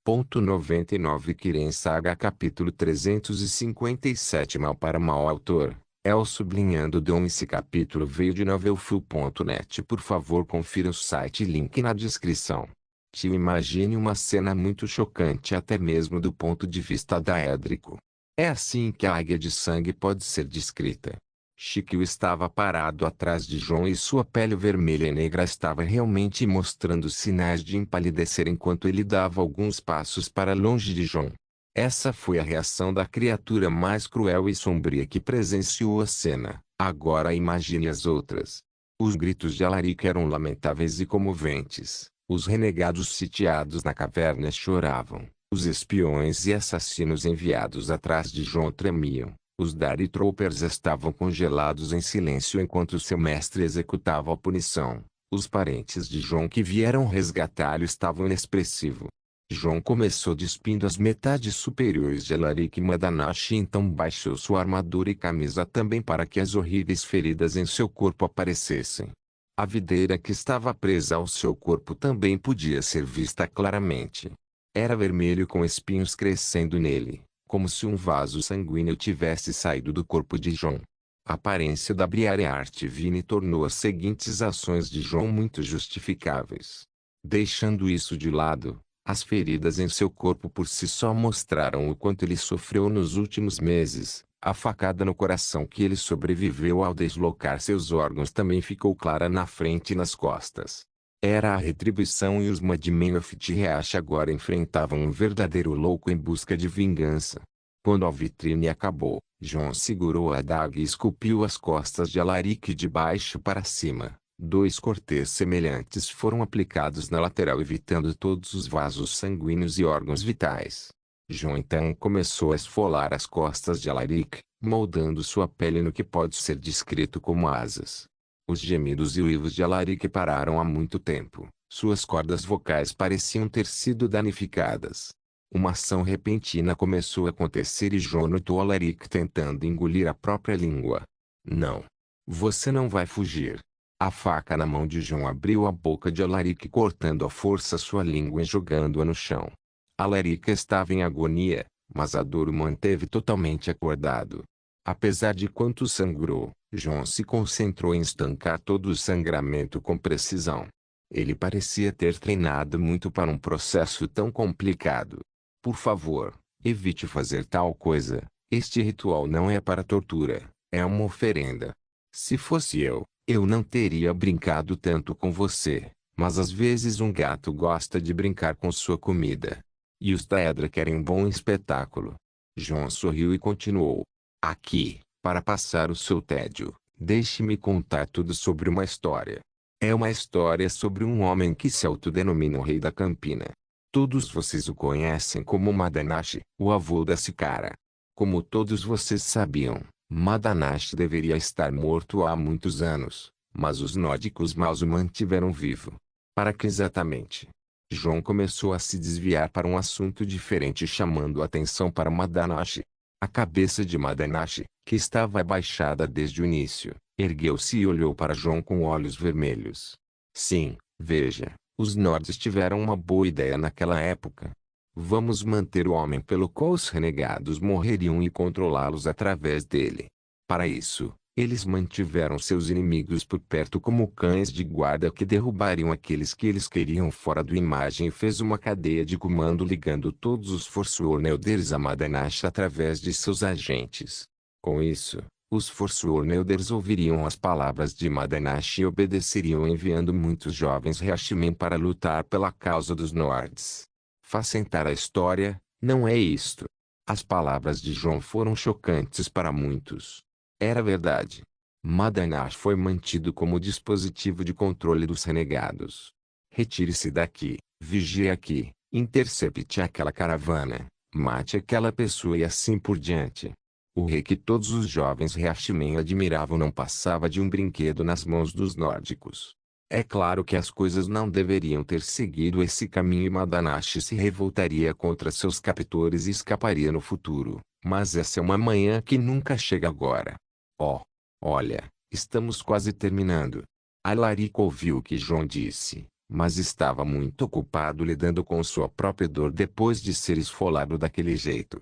Ponto 99 Kiren Saga Capítulo 357 Mal para Mal Autor, El sublinhando Dom. Esse capítulo veio de novelfull.net. Por favor confira o site, link na descrição. Tio, imagine uma cena muito chocante até mesmo do ponto de vista da Édrico. É assim que a águia de sangue pode ser descrita. Shikyu estava parado atrás de Jon e sua pele vermelha e negra estava realmente mostrando sinais de empalidecer enquanto ele dava alguns passos para longe de Jon. Essa foi a reação da criatura mais cruel e sombria que presenciou a cena. Agora imagine as outras. Os gritos de Alaric eram lamentáveis e comoventes. Os renegados sitiados na caverna choravam. Os espiões e assassinos enviados atrás de Jon tremiam. Os Dark Troopers estavam congelados em silêncio enquanto seu mestre executava a punição. Os parentes de Jon que vieram resgatá-lo estavam inexpressivos. Jon começou despindo as metades superiores de Alaric e Madanashi, então baixou sua armadura e camisa também para que as horríveis feridas em seu corpo aparecessem. A videira que estava presa ao seu corpo também podia ser vista claramente. Era vermelho com espinhos crescendo nele, como se um vaso sanguíneo tivesse saído do corpo de Jon. A aparência da Briareia Artivine tornou as seguintes ações de Jon muito justificáveis. Deixando isso de lado, as feridas em seu corpo por si só mostraram o quanto ele sofreu nos últimos meses. A facada no coração que ele sobreviveu ao deslocar seus órgãos também ficou clara na frente e nas costas. Era a retribuição e os Madmen of Tyrraish agora enfrentavam um verdadeiro louco em busca de vingança. Quando a vitrine acabou, Jon segurou a adaga e esculpiu as costas de Alaric de baixo para cima. 2 cortes semelhantes foram aplicados na lateral evitando todos os vasos sanguíneos e órgãos vitais. Jon então começou a esfolar as costas de Alaric, moldando sua pele no que pode ser descrito como asas. Os gemidos e uivos de Alaric pararam há muito tempo. Suas cordas vocais pareciam ter sido danificadas. Uma ação repentina começou a acontecer e Jon notou Alaric tentando engolir a própria língua. Não. Você não vai fugir. A faca na mão de Jon abriu a boca de Alaric cortando à força sua língua e jogando-a no chão. Alaric estava em agonia, mas a dor o manteve totalmente acordado. Apesar de quanto sangrou, Jon se concentrou em estancar todo o sangramento com precisão. Ele parecia ter treinado muito para um processo tão complicado. Por favor, evite fazer tal coisa. Este ritual não é para tortura, é uma oferenda. Se fosse eu não teria brincado tanto com você, mas às vezes um gato gosta de brincar com sua comida. E os Daedra querem um bom espetáculo. Jon sorriu e continuou. Aqui, para passar o seu tédio, deixe-me contar tudo sobre uma história. É uma história sobre um homem que se autodenomina o Rei da Campina. Todos vocês o conhecem como Madanashi, o avô da Sikara. Como todos vocês sabiam, Madanashi deveria estar morto há muitos anos, mas os nórdicos maus o mantiveram vivo. Para que exatamente? Jon começou a se desviar para um assunto diferente chamando a atenção para Madanashi. A cabeça de Madanashi, que estava abaixada desde o início, ergueu-se e olhou para Jon com olhos vermelhos. Sim, veja, os Nords tiveram uma boa ideia naquela época. Vamos manter o homem pelo qual os renegados morreriam e controlá-los através dele. Para isso, eles mantiveram seus inimigos por perto como cães de guarda que derrubariam aqueles que eles queriam fora do imagem e fez uma cadeia de comando ligando todos os Forsworn Elders a Madanashi através de seus agentes. Com isso, os Forsworn Elders ouviriam as palavras de Madanashi e obedeceriam enviando muitos jovens Reashmen para lutar pela causa dos Nords. Facentar a história, não é isto. As palavras de Jon foram chocantes para muitos. Era verdade. Madanashi foi mantido como dispositivo de controle dos renegados. Retire-se daqui, vigie aqui, intercepte aquela caravana, mate aquela pessoa e assim por diante. O rei que todos os jovens Reashmen admiravam não passava de um brinquedo nas mãos dos nórdicos. É claro que as coisas não deveriam ter seguido esse caminho e Madanashi se revoltaria contra seus captores e escaparia no futuro, mas essa é uma manhã que nunca chega agora. Olha, estamos quase terminando. Alaric ouviu o que Jon disse, mas estava muito ocupado lidando com sua própria dor depois de ser esfolado daquele jeito.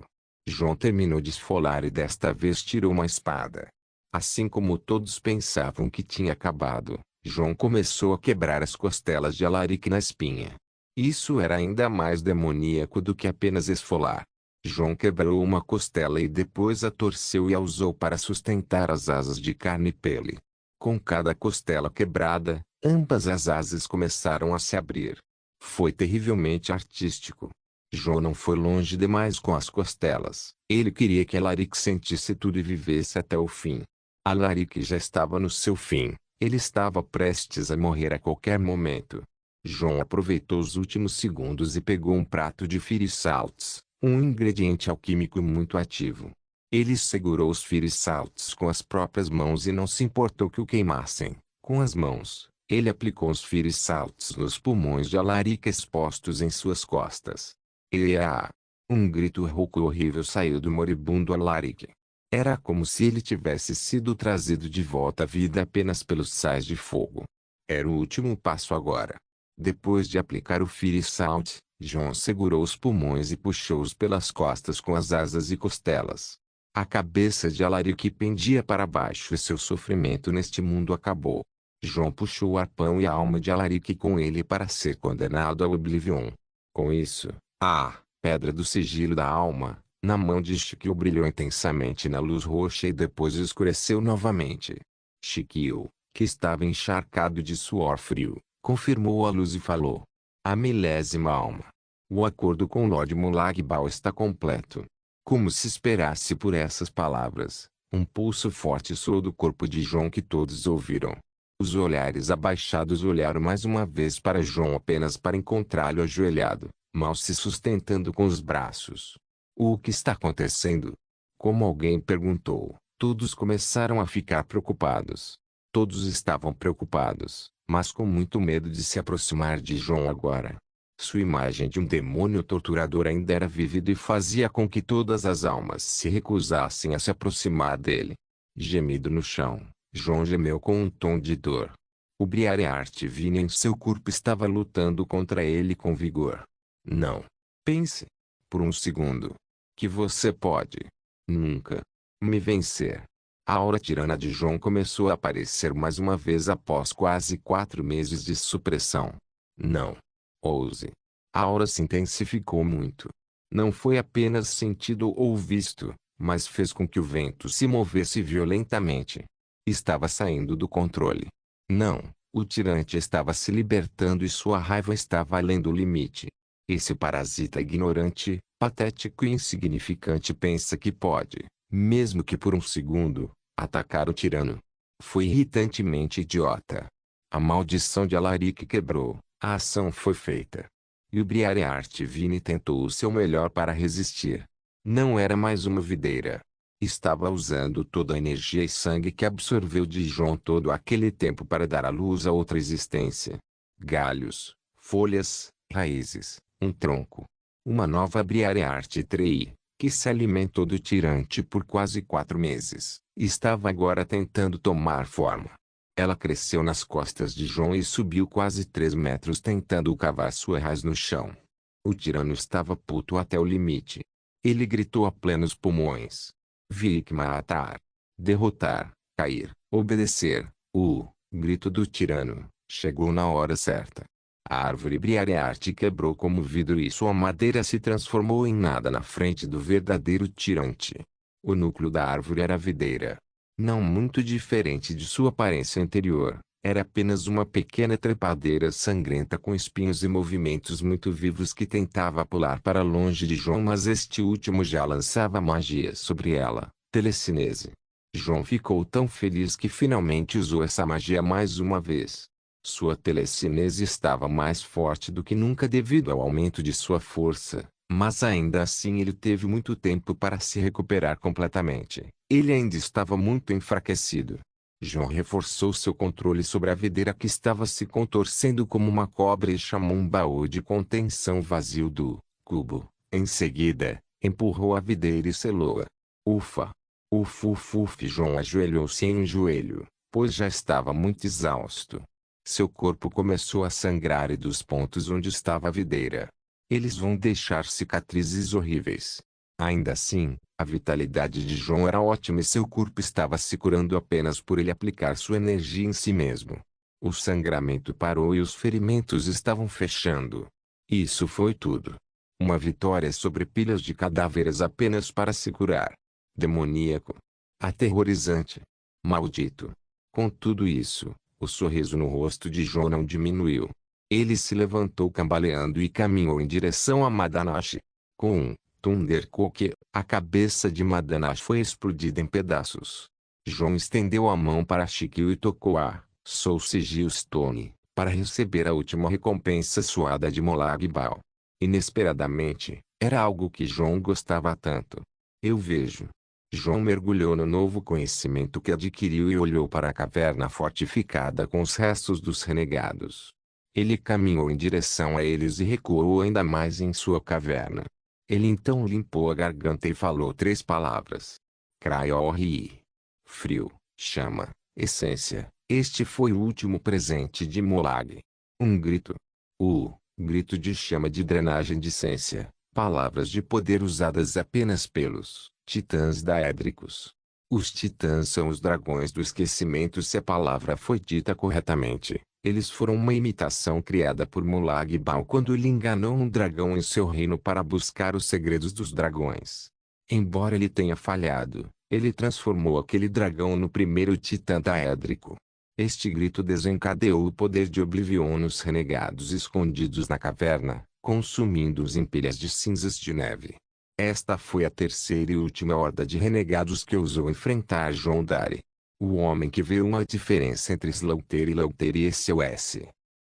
João terminou de esfolar e desta vez tirou uma espada. Assim como todos pensavam que tinha acabado, João começou a quebrar as costelas de Alaric na espinha. Isso era ainda mais demoníaco do que apenas esfolar. João quebrou uma costela e depois a torceu e a usou para sustentar as asas de carne e pele. Com cada costela quebrada, ambas as asas começaram a se abrir. Foi terrivelmente artístico. João não foi longe demais com as costelas. Ele queria que Alaric sentisse tudo e vivesse até o fim. Alaric já estava no seu fim. Ele estava prestes a morrer a qualquer momento. João aproveitou os últimos segundos e pegou um prato de firisalts, um ingrediente alquímico muito ativo. Ele segurou os firisalts com as próprias mãos e não se importou que o queimassem. Com as mãos, ele aplicou os firisalts nos pulmões de Alaric expostos em suas costas. Eaa! Um grito rouco e horrível saiu do moribundo Alaric. Era como se ele tivesse sido trazido de volta à vida apenas pelos sais de fogo. Era o último passo agora. Depois de aplicar o Firisalt, João segurou os pulmões e puxou-os pelas costas com as asas e costelas. A cabeça de Alaric pendia para baixo e seu sofrimento neste mundo acabou. João puxou o arpão e a alma de Alaric com ele para ser condenado ao Oblivion. Com isso, a pedra do sigilo da alma, na mão de Shikio brilhou intensamente na luz roxa e depois escureceu novamente. Shikio, que estava encharcado de suor frio, confirmou a luz e falou. A milésima alma. O acordo com Lord Mulagbal está completo. Como se esperasse por essas palavras, um pulso forte soou do corpo de João que todos ouviram. Os olhares abaixados olharam mais uma vez para João apenas para encontrá-lo ajoelhado, mal se sustentando com os braços. O que está acontecendo? Como alguém perguntou, todos começaram a ficar preocupados. Todos estavam preocupados, mas com muito medo de se aproximar de João agora. Sua imagem de um demônio torturador ainda era vívida e fazia com que todas as almas se recusassem a se aproximar dele. Gemido no chão, João gemeu com um tom de dor. O Briareart Vini em seu corpo estava lutando contra ele com vigor. Não. Pense. Por um segundo. Que você pode. Nunca. Me vencer. A aura tirana de João começou a aparecer mais uma vez após quase 4 meses de supressão. Não. Ouse. A aura se intensificou muito. Não foi apenas sentido ou visto, mas fez com que o vento se movesse violentamente. Estava saindo do controle. Não, o tirante estava se libertando e sua raiva estava além do limite. Esse parasita ignorante, patético e insignificante pensa que pode, mesmo que por um segundo, atacar o tirano. Foi irritantemente idiota. A maldição de Alaric quebrou. A ação foi feita. E o Briareart Vini tentou o seu melhor para resistir. Não era mais uma videira. Estava usando toda a energia e sangue que absorveu de João todo aquele tempo para dar à luz a outra existência. Galhos, folhas, raízes, um tronco. Uma nova Briareart Tree, que se alimentou do tirante por quase 4 meses, estava agora tentando tomar forma. Ela cresceu nas costas de João e subiu quase 3 metros tentando cavar sua raiz no chão. O tirano estava puto até o limite. Ele gritou a plenos pulmões. Matar. Derrotar, cair, obedecer. O grito do tirano chegou na hora certa. A árvore Briareart quebrou como vidro e sua madeira se transformou em nada na frente do verdadeiro tirante. O núcleo da árvore era a videira. Não muito diferente de sua aparência anterior, era apenas uma pequena trepadeira sangrenta com espinhos e movimentos muito vivos que tentava pular para longe de João, mas este último já lançava magia sobre ela, telecinese. João ficou tão feliz que finalmente usou essa magia mais uma vez. Sua telecinese estava mais forte do que nunca devido ao aumento de sua força. Mas ainda assim ele teve muito tempo para se recuperar completamente. Ele ainda estava muito enfraquecido. João reforçou seu controle sobre a videira que estava se contorcendo como uma cobra e chamou um baú de contenção vazio do cubo. Em seguida, empurrou a videira e selou-a. Ufa! Uf uf uf! João ajoelhou-se em um joelho, pois já estava muito exausto. Seu corpo começou a sangrar e dos pontos onde estava a videira. Eles vão deixar cicatrizes horríveis. Ainda assim, a vitalidade de João era ótima e seu corpo estava se curando apenas por ele aplicar sua energia em si mesmo. O sangramento parou e os ferimentos estavam fechando. Isso foi tudo. Uma vitória sobre pilhas de cadáveres apenas para se curar. Demoníaco. Aterrorizante. Maldito. Com tudo isso, o sorriso no rosto de João não diminuiu. Ele se levantou cambaleando e caminhou em direção a Madanashi. Com um Thundercock, a cabeça de Madanashi foi explodida em pedaços. João estendeu a mão para Shikyu e tocou a Soul Sigil Stone, para receber a última recompensa suada de Molag Bal. Inesperadamente, era algo que João gostava tanto. Eu vejo. João mergulhou no novo conhecimento que adquiriu e olhou para a caverna fortificada com os restos dos renegados. Ele caminhou em direção a eles e recuou ainda mais em sua caverna. Ele então limpou a garganta e falou 3 palavras. Craiori. Frio, chama, essência. Este foi o último presente de Molag. Um grito. Grito de chama de drenagem de essência. Palavras de poder usadas apenas pelos titãs daédricos. Os titãs são os dragões do esquecimento. Se a palavra foi dita corretamente, eles foram uma imitação criada por Molag Bal quando ele enganou um dragão em seu reino para buscar os segredos dos dragões. Embora ele tenha falhado, ele transformou aquele dragão no primeiro titã daédrico. Este grito desencadeou o poder de Oblivion nos renegados escondidos na caverna, consumindo-os em pilhas de cinzas de neve. Esta foi a terceira e última horda de renegados que ousou enfrentar João Dari. O homem que viu uma diferença entre Slaughter e Laughter e SOS.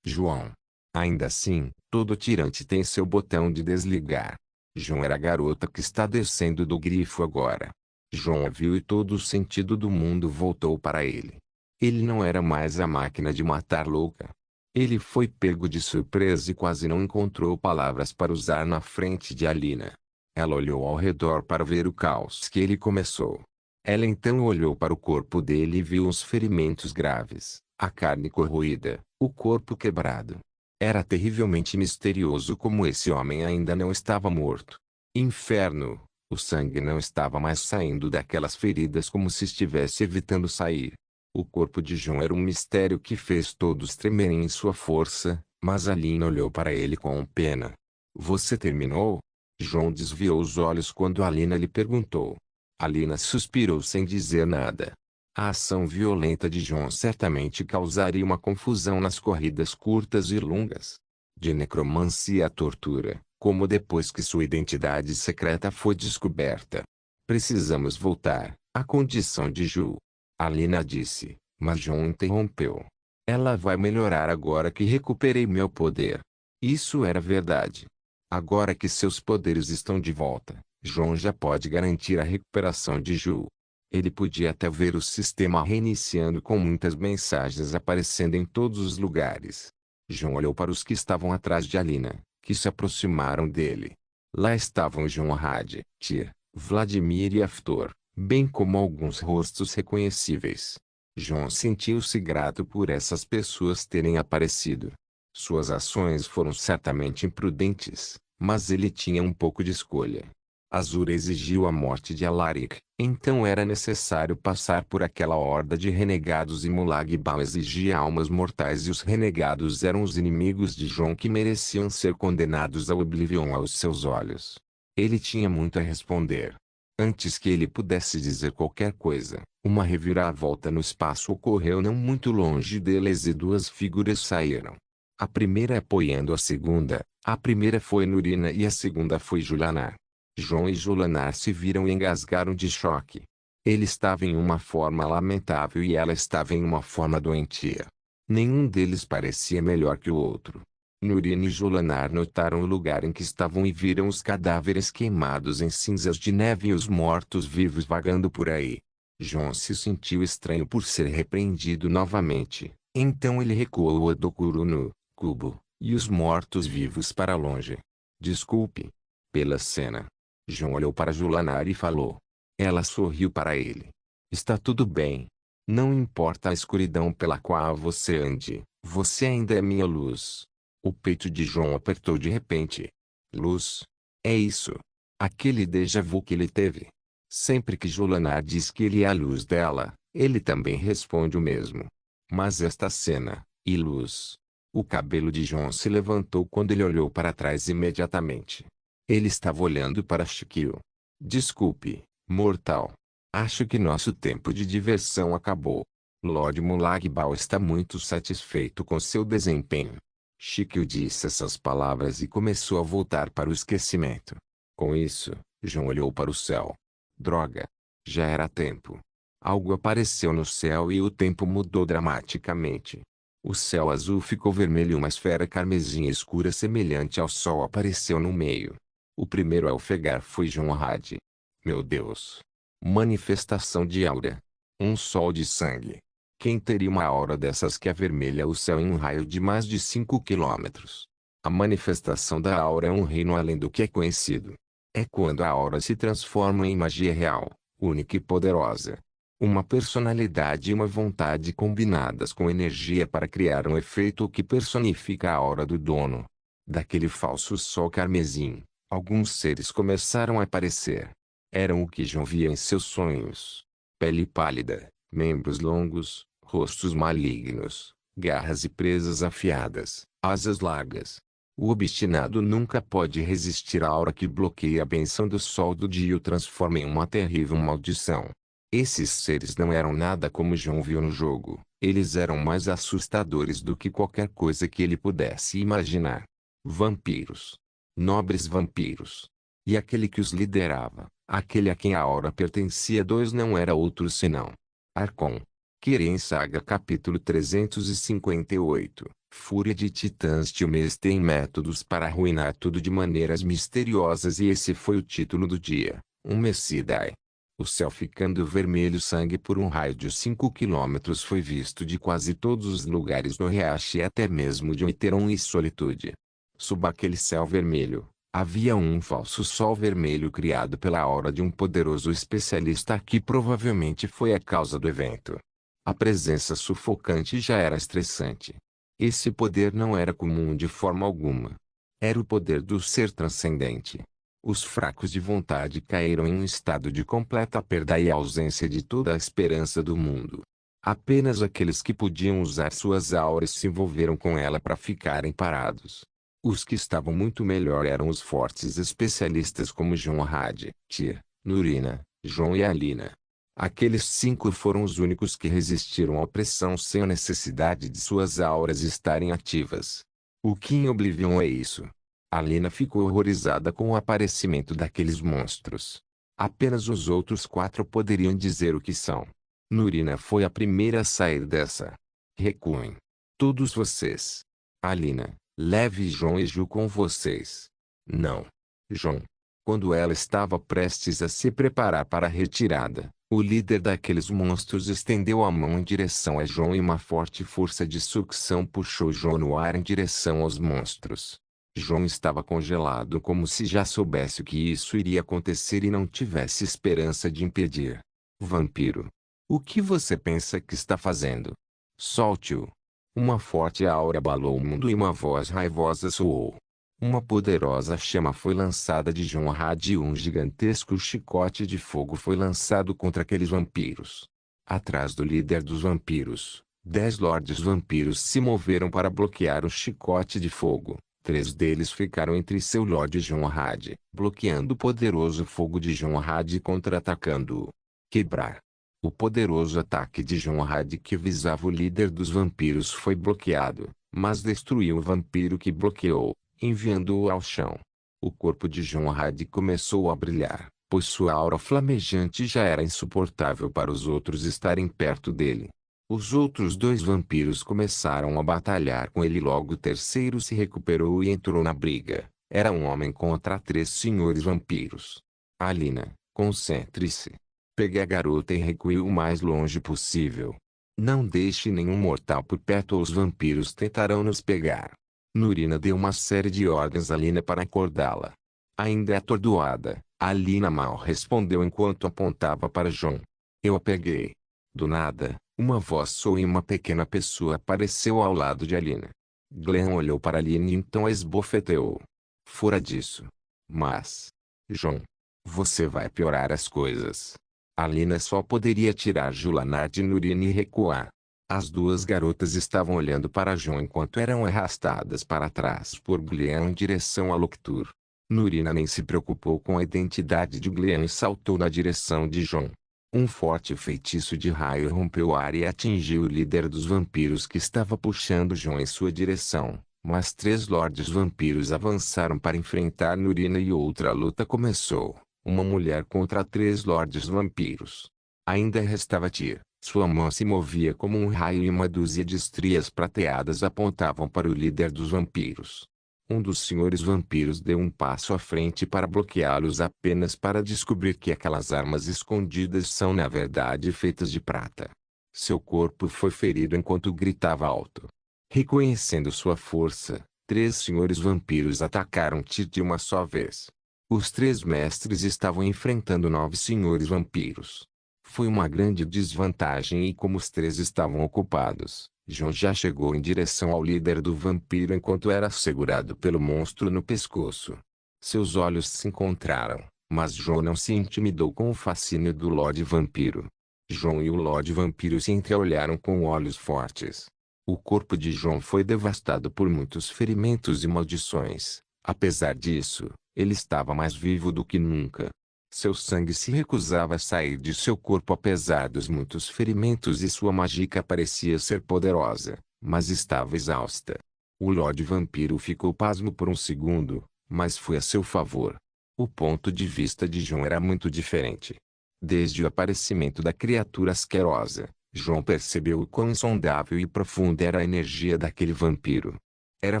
João. Ainda assim, todo tirante tem seu botão de desligar. João era a garota que está descendo do grifo agora. João a viu e todo o sentido do mundo voltou para ele. Ele não era mais a máquina de matar louca. Ele foi pego de surpresa e quase não encontrou palavras para usar na frente de Alina. Ela olhou ao redor para ver o caos que ele começou. Ela então olhou para o corpo dele e viu os ferimentos graves, a carne corroída, o corpo quebrado. Era terrivelmente misterioso como esse homem ainda não estava morto. Inferno! O sangue não estava mais saindo daquelas feridas como se estivesse evitando sair. O corpo de João era um mistério que fez todos tremerem em sua força, mas Alina olhou para ele com pena. Você terminou? João desviou os olhos quando Alina lhe perguntou. Alina suspirou sem dizer nada. A ação violenta de João certamente causaria uma confusão nas corridas curtas e longas. De necromancia à tortura, como depois que sua identidade secreta foi descoberta. Precisamos voltar, à condição de Ju. Alina disse, mas João interrompeu. Ela vai melhorar agora que recuperei meu poder. Isso era verdade. Agora que seus poderes estão de volta, João já pode garantir a recuperação de Ju. Ele podia até ver o sistema reiniciando com muitas mensagens aparecendo em todos os lugares. João olhou para os que estavam atrás de Alina, que se aproximaram dele. Lá estavam João Had, Tyr, Vladimir e Haftor, bem como alguns rostos reconhecíveis. João sentiu-se grato por essas pessoas terem aparecido. Suas ações foram certamente imprudentes, mas ele tinha um pouco de escolha. Azura exigiu a morte de Alaric, então era necessário passar por aquela horda de renegados e Molag Bal exigia almas mortais e os renegados eram os inimigos de João que mereciam ser condenados ao Oblivion aos seus olhos. Ele tinha muito a responder. Antes que ele pudesse dizer qualquer coisa, uma reviravolta no espaço ocorreu não muito longe deles e 2 figuras saíram. A primeira apoiando a segunda, a primeira foi Nurina e a segunda foi Julanar. João e Julanar se viram e engasgaram de choque. Ele estava em uma forma lamentável e ela estava em uma forma doentia. Nenhum deles parecia melhor que o outro. Nurina e Julanar notaram o lugar em que estavam e viram os cadáveres queimados em cinzas de neve e os mortos-vivos vagando por aí. João se sentiu estranho por ser repreendido novamente, então ele recuou o Odokuro no cubo, e os mortos-vivos para longe. Desculpe pela cena. João olhou para Julanar e falou. Ela sorriu para ele. Está tudo bem. Não importa a escuridão pela qual você ande, Você ainda é minha luz. O peito de João apertou de repente. Luz? É isso. Aquele déjà vu que ele teve. Sempre que Jolanar diz que ele é a luz dela, ele também responde o mesmo. Mas esta cena, e luz. O cabelo de João se levantou quando ele olhou para trás imediatamente. Ele estava olhando para Chiquio. Desculpe, mortal. Acho que nosso tempo de diversão acabou. Lord Mulagbal está muito satisfeito com seu desempenho. Chiquio disse essas palavras e começou a voltar para o esquecimento. Com isso, João olhou para o céu. Droga! Já era tempo. Algo apareceu no céu e o tempo mudou dramaticamente. O céu azul ficou vermelho e uma esfera carmesim escura semelhante ao sol apareceu no meio. O primeiro a ofegar foi João Had. Meu Deus! Manifestação de aura. Um sol de sangue. Quem teria uma aura dessas que avermelha o céu em um raio de mais de 5 quilômetros? A manifestação da aura é um reino além do que é conhecido. É quando a aura se transforma em magia real, única e poderosa. Uma personalidade e uma vontade combinadas com energia para criar um efeito que personifica a aura do dono. Daquele falso sol carmesim, alguns seres começaram a aparecer. Eram o que João via em seus sonhos. Pele pálida, membros longos, rostos malignos, garras e presas afiadas, asas largas. O obstinado nunca pode resistir à aura que bloqueia a benção do sol do dia e o transforma em uma terrível maldição. Esses seres não eram nada como João viu no jogo, eles eram mais assustadores do que qualquer coisa que ele pudesse imaginar. Vampiros. Nobres vampiros. E aquele que os liderava, aquele a quem a aura pertencia não era outro senão Arcon. Kirin Saga capítulo 358. Fúria de Titãs. Tio-Mes tem métodos para arruinar tudo de maneiras misteriosas e esse foi o título do dia. Messidai. O céu ficando vermelho sangue por um raio de 5 quilômetros foi visto de quase todos os lugares no riacho e até mesmo de Oiteron e Solitude. Sob aquele céu vermelho, havia um falso sol vermelho criado pela aura de um poderoso especialista que provavelmente foi a causa do evento. A presença sufocante já era estressante. Esse poder não era comum de forma alguma. Era o poder do ser transcendente. Os fracos de vontade caíram em um estado de completa perda e ausência de toda a esperança do mundo. Apenas aqueles que podiam usar suas auras se envolveram com ela para ficarem parados. Os que estavam muito melhor eram os fortes especialistas como João Had, Tyr, Nurina, João e Alina. Aqueles 5 foram os únicos que resistiram à pressão sem a necessidade de suas auras estarem ativas. O que em Oblivion é isso? Alina ficou horrorizada com o aparecimento daqueles monstros. Apenas os outros 4 poderiam dizer o que são. Nurina foi a primeira a sair dessa. Recuem. Todos vocês. Alina, leve João e Ju com vocês. Não. João. Quando ela estava prestes a se preparar para a retirada, o líder daqueles monstros estendeu a mão em direção a João e uma forte força de sucção puxou João no ar em direção aos monstros. João estava congelado como se já soubesse que isso iria acontecer e não tivesse esperança de impedir. Vampiro. O que você pensa que está fazendo? Solte-o. Uma forte aura abalou o mundo e uma voz raivosa soou. Uma poderosa chama foi lançada de João Had e um gigantesco chicote de fogo foi lançado contra aqueles vampiros. Atrás do líder dos vampiros, 10 lordes vampiros se moveram para bloquear o chicote de fogo. 3 deles ficaram entre seu lorde João Had, bloqueando o poderoso fogo de João Had e contra-atacando-o. Quebrar. O poderoso ataque de João Had que visava o líder dos vampiros foi bloqueado, mas destruiu o vampiro que bloqueou, enviando-o ao chão. O corpo de João Had começou a brilhar, pois sua aura flamejante já era insuportável para os outros estarem perto dele. Os outros 2 vampiros começaram a batalhar com ele e logo o terceiro se recuperou e entrou na briga. Era um homem contra 3 senhores vampiros. Alina, concentre-se. Pegue a garota e recue o mais longe possível. Não deixe nenhum mortal por perto ou os vampiros tentarão nos pegar. Nurina deu uma série de ordens a Alina para acordá-la. Ainda atordoada, Alina mal respondeu enquanto apontava para João. Eu a peguei. Do nada, Uma voz soou e uma pequena pessoa apareceu ao lado de Alina. Glenn olhou para Alina e então a esbofeteou. Fora disso. Mas, John, você vai piorar as coisas. Alina só poderia tirar Julanar de Nurina e recuar. As duas garotas estavam olhando para John enquanto eram arrastadas para trás por Glenn em direção a Loctur. Nurina nem se preocupou com a identidade de Glenn e saltou na direção de John. Um forte feitiço de raio rompeu o ar e atingiu o líder dos vampiros que estava puxando John em sua direção. Mas 3 lordes vampiros avançaram para enfrentar Nurina e outra luta começou. Uma mulher contra 3 lordes vampiros. Ainda restava Tyr. Sua mão se movia como um raio e uma dúzia de estrias prateadas apontavam para o líder dos vampiros. Um dos senhores vampiros deu um passo à frente para bloqueá-los apenas para descobrir que aquelas armas escondidas são na verdade feitas de prata. Seu corpo foi ferido enquanto gritava alto. Reconhecendo sua força, 3 senhores vampiros atacaram Tyr de uma só vez. Os 3 mestres estavam enfrentando 9 senhores vampiros. Foi uma grande desvantagem e como os 3 estavam ocupados, John já chegou em direção ao líder do vampiro enquanto era segurado pelo monstro no pescoço. Seus olhos se encontraram, mas John não se intimidou com o fascínio do Lorde Vampiro. John e o Lorde Vampiro se entreolharam com olhos fortes. O corpo de John foi devastado por muitos ferimentos e maldições. Apesar disso, ele estava mais vivo do que nunca. Seu sangue se recusava a sair de seu corpo apesar dos muitos ferimentos e sua mágica parecia ser poderosa, mas estava exausta. O Lorde Vampiro ficou pasmo por um segundo, mas foi a seu favor. O ponto de vista de John era muito diferente. Desde o aparecimento da criatura asquerosa, John percebeu o quão insondável e profunda era a energia daquele vampiro. Era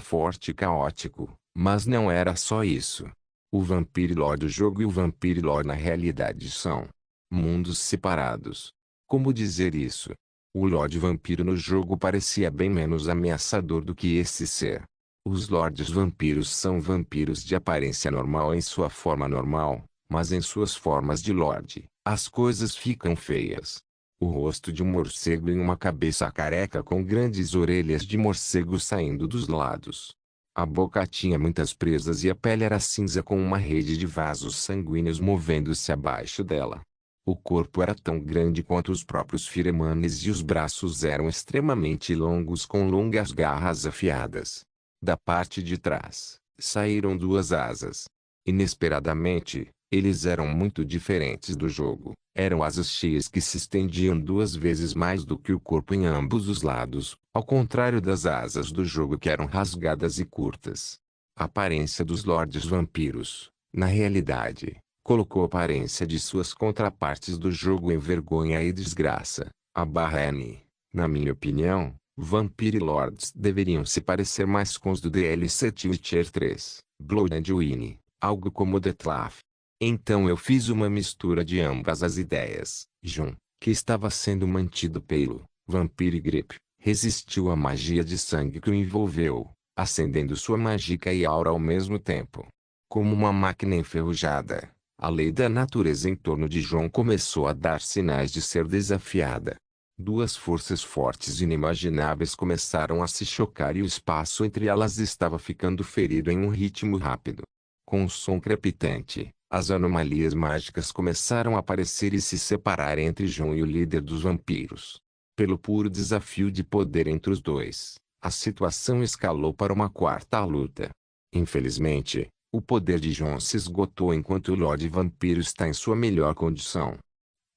forte e caótico, mas não era só isso. O Vampire Lore do jogo e o Vampire Lore na realidade são mundos separados. Como dizer isso? O Lorde Vampiro no jogo parecia bem menos ameaçador do que esse ser. Os Lordes Vampiros são vampiros de aparência normal em sua forma normal, mas em suas formas de Lorde, as coisas ficam feias. O rosto de um morcego em uma cabeça careca com grandes orelhas de morcego saindo dos lados. A boca tinha muitas presas e a pele era cinza com uma rede de vasos sanguíneos movendo-se abaixo dela. O corpo era tão grande quanto os próprios firemanes e os braços eram extremamente longos com longas garras afiadas. Da parte de trás, saíram 2 asas. Inesperadamente, eles eram muito diferentes do jogo. Eram asas cheias que se estendiam 2 vezes mais do que o corpo em ambos os lados, ao contrário das asas do jogo que eram rasgadas e curtas. A aparência dos Lordes Vampiros, na realidade, colocou a aparência de suas contrapartes do jogo em vergonha e desgraça. N. Na minha opinião, Vampire Lords deveriam se parecer mais com os do DLC Witcher 3, Blood and Wine, algo como Deathloop. Então eu fiz uma mistura de ambas as ideias. John, que estava sendo mantido pelo Vampire Grip, resistiu à magia de sangue que o envolveu, acendendo sua mágica e aura ao mesmo tempo. Como uma máquina enferrujada, a lei da natureza em torno de John começou a dar sinais de ser desafiada. 2 forças fortes e inimagináveis começaram a se chocar e o espaço entre elas estava ficando ferido em um ritmo rápido. Com um som crepitante, as anomalias mágicas começaram a aparecer e se separar entre John e o líder dos vampiros. Pelo puro desafio de poder entre os dois, a situação escalou para uma 4ª luta. Infelizmente, o poder de John se esgotou enquanto o Lorde Vampiro está em sua melhor condição.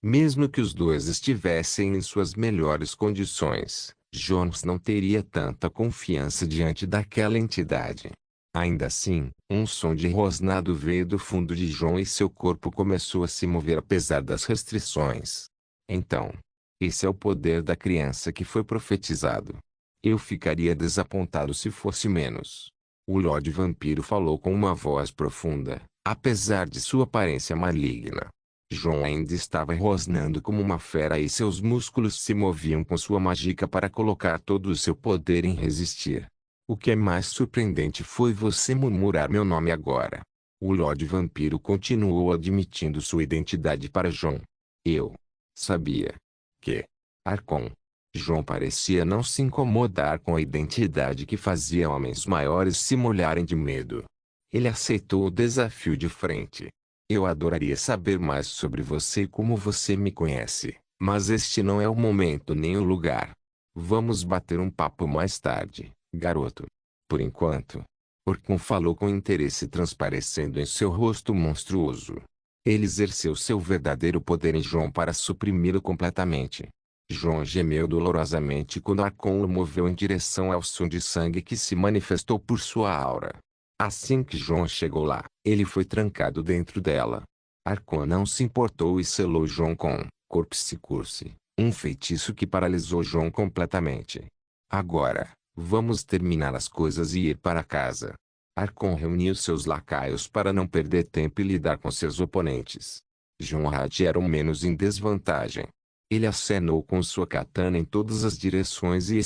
Mesmo que os dois estivessem em suas melhores condições, Jones não teria tanta confiança diante daquela entidade. Ainda assim, um som de rosnado veio do fundo de John e seu corpo começou a se mover apesar das restrições. Então, esse é o poder da criança que foi profetizado. Eu ficaria desapontado se fosse menos. O Lorde Vampiro falou com uma voz profunda, apesar de sua aparência maligna. John ainda estava rosnando como uma fera e seus músculos se moviam com sua mágica para colocar todo o seu poder em resistir. O que é mais surpreendente foi você murmurar meu nome agora. O Lorde Vampiro continuou admitindo sua identidade para John. Eu sabia que Archon João parecia não se incomodar com a identidade que fazia homens maiores se molharem de medo. Ele aceitou o desafio de frente. Eu adoraria saber mais sobre você e como você me conhece, mas este não é o momento nem o lugar. Vamos bater um papo mais tarde, garoto. Por enquanto. Orcon falou com interesse transparecendo em seu rosto monstruoso. Ele exerceu seu verdadeiro poder em João para suprimi-lo completamente. João gemeu dolorosamente quando Arcon o moveu em direção ao som de sangue que se manifestou por sua aura. Assim que João chegou lá, ele foi trancado dentro dela. Arcon não se importou e selou João com Corpse Curse, um feitiço que paralisou João completamente. Agora, vamos terminar as coisas e ir para casa. Arcon reuniu seus lacaios para não perder tempo e lidar com seus oponentes. Jonrad era o menos em desvantagem. Ele acenou com sua katana em todas as direções e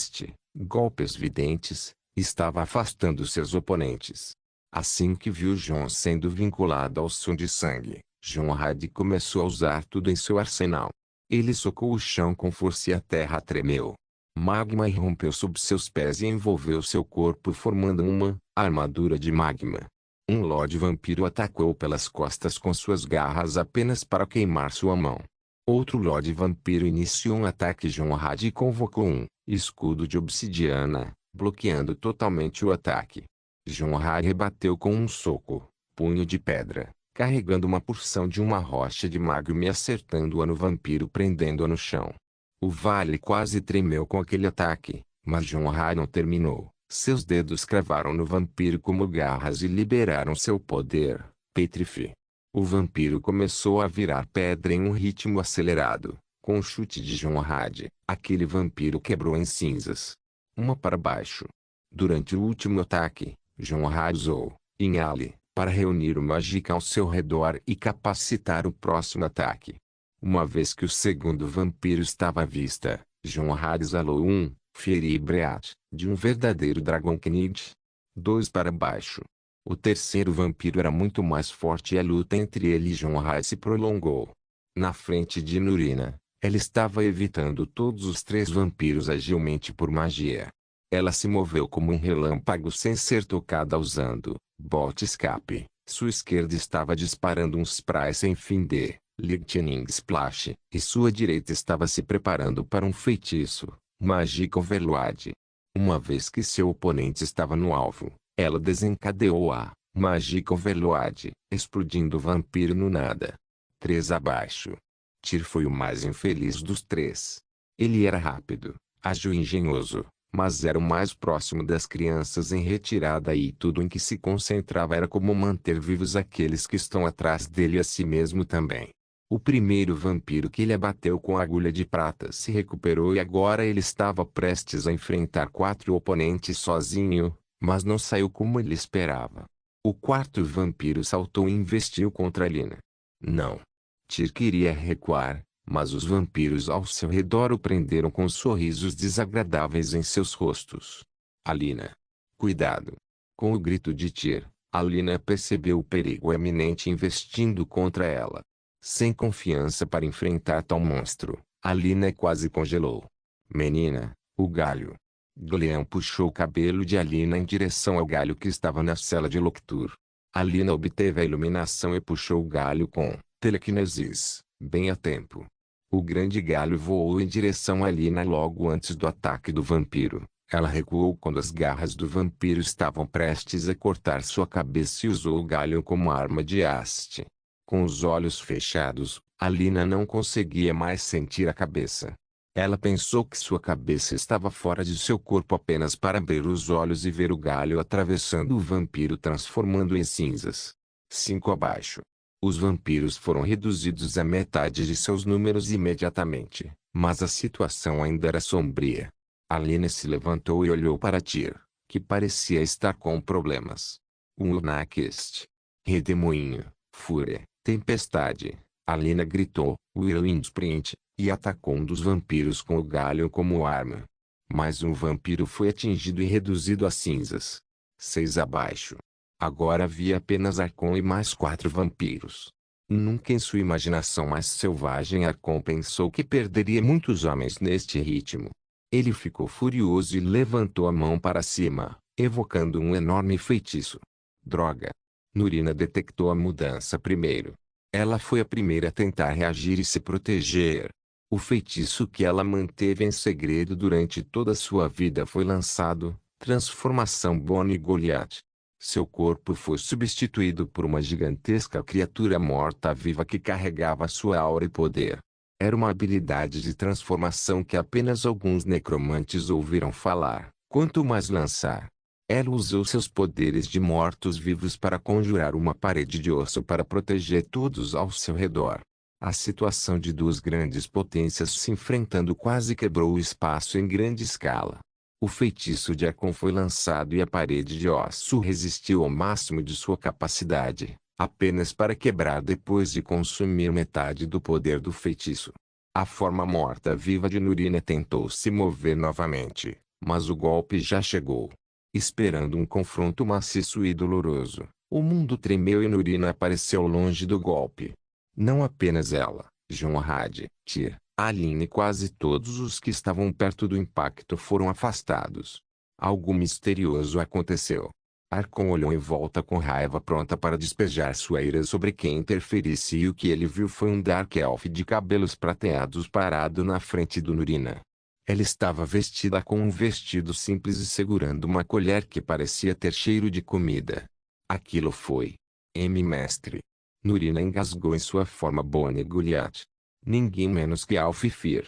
golpes videntes, estava afastando seus oponentes. Assim que viu João sendo vinculado ao som de sangue, Jonrad começou a usar tudo em seu arsenal. Ele socou o chão com força e a terra tremeu. Magma irrompeu sob seus pés e envolveu seu corpo formando uma armadura de magma. Um Lorde Vampiro atacou pelas costas com suas garras apenas para queimar sua mão. Outro Lorde Vampiro iniciou um ataque Jonrad e convocou um escudo de obsidiana, bloqueando totalmente o ataque. Jonrad rebateu com um soco, punho de pedra, carregando uma porção de uma rocha de magma e acertando-a no vampiro prendendo-a no chão. O vale quase tremeu com aquele ataque, mas Jonrad não terminou. Seus dedos cravaram no vampiro como garras e liberaram seu poder, Petrify. O vampiro começou a virar pedra em um ritmo acelerado. Com um chute de Jonrad, aquele vampiro quebrou em cinzas. Uma para baixo. Durante o último ataque, Jonrad usou Inhale para reunir o Magic ao seu redor e capacitar o próximo ataque. Uma vez que o segundo vampiro estava à vista, Jonrad exalou um Fiery Breath, de um verdadeiro Dragon Knight. 2 para baixo. O terceiro vampiro era muito mais forte e a luta entre ele e Jonrad se prolongou. Na frente de Nurina, ela estava evitando todos os 3 vampiros agilmente por magia. Ela se moveu como um relâmpago sem ser tocada usando Bolt Escape. Sua esquerda estava disparando um spray sem fim de Lightning Splash, e sua direita estava se preparando para um feitiço, Magic Overload. Uma vez que seu oponente estava no alvo, ela desencadeou a Magic Overload, explodindo o vampiro no nada. 3 abaixo. Tyr foi o mais infeliz dos 3. Ele era rápido, ágil e engenhoso, mas era o mais próximo das crianças em retirada e tudo em que se concentrava era como manter vivos aqueles que estão atrás dele e a si mesmo também. O primeiro vampiro que ele abateu com a agulha de prata se recuperou e agora ele estava prestes a enfrentar 4 oponentes sozinho, mas não saiu como ele esperava. O quarto vampiro saltou e investiu contra Alina. Não. Tyr queria recuar, mas os vampiros ao seu redor o prenderam com sorrisos desagradáveis em seus rostos. Alina. Cuidado. Com o grito de Tyr, Alina percebeu o perigo eminente investindo contra ela. Sem confiança para enfrentar tal monstro, Alina quase congelou. Menina, o galho. Gleam puxou o cabelo de Alina em direção ao galho que estava na cela de Loctur. Alina obteve a iluminação e puxou o galho com telequinesis, bem a tempo. O grande galho voou em direção a Alina logo antes do ataque do vampiro. Ela recuou quando as garras do vampiro estavam prestes a cortar sua cabeça e usou o galho como arma de haste. Com os olhos fechados, Alina não conseguia mais sentir a cabeça. Ela pensou que sua cabeça estava fora de seu corpo apenas para abrir os olhos e ver o galho atravessando o vampiro transformando-o em cinzas. 5 abaixo. Os vampiros foram reduzidos à metade de seus números imediatamente, mas a situação ainda era sombria. Alina se levantou e olhou para Tyr, que parecia estar com problemas. Unakist. Redemoinho, fúria, tempestade. Alina gritou, Whirlwind Sprint, e atacou um dos vampiros com o galho como arma. Mais um vampiro foi atingido e reduzido a cinzas. 6 abaixo. Agora havia apenas Arcon e mais 4 vampiros. Nunca em sua imaginação mais selvagem Arcon pensou que perderia muitos homens neste ritmo. Ele ficou furioso e levantou a mão para cima, evocando um enorme feitiço. Droga! Nurina detectou a mudança primeiro. Ela foi a primeira a tentar reagir e se proteger. O feitiço que ela manteve em segredo durante toda a sua vida foi lançado, transformação Bonnie Goliath. Seu corpo foi substituído por uma gigantesca criatura morta-viva que carregava sua aura e poder. Era uma habilidade de transformação que apenas alguns necromantes ouviram falar. Quanto mais lançar, ela usou seus poderes de mortos-vivos para conjurar uma parede de osso para proteger todos ao seu redor. A situação de duas grandes potências se enfrentando quase quebrou o espaço em grande escala. O feitiço de Arcon foi lançado e a parede de osso resistiu ao máximo de sua capacidade, apenas para quebrar depois de consumir metade do poder do feitiço. A forma morta-viva de Nurina tentou se mover novamente, mas o golpe já chegou. Esperando um confronto maciço e doloroso, o mundo tremeu e Nurina apareceu longe do golpe. Não apenas ela, Jonrad, Tyr, Aline e quase todos os que estavam perto do impacto foram afastados. Algo misterioso aconteceu. Arcon olhou em volta com raiva pronta para despejar sua ira sobre quem interferisse e o que ele viu foi um Dark Elf de cabelos prateados parado na frente do Nurina. Ela estava vestida com um vestido simples e segurando uma colher que parecia ter cheiro de comida. Aquilo foi mestre. Nurina engasgou em sua forma Bonnie Goliath. Ninguém menos que Alfifir.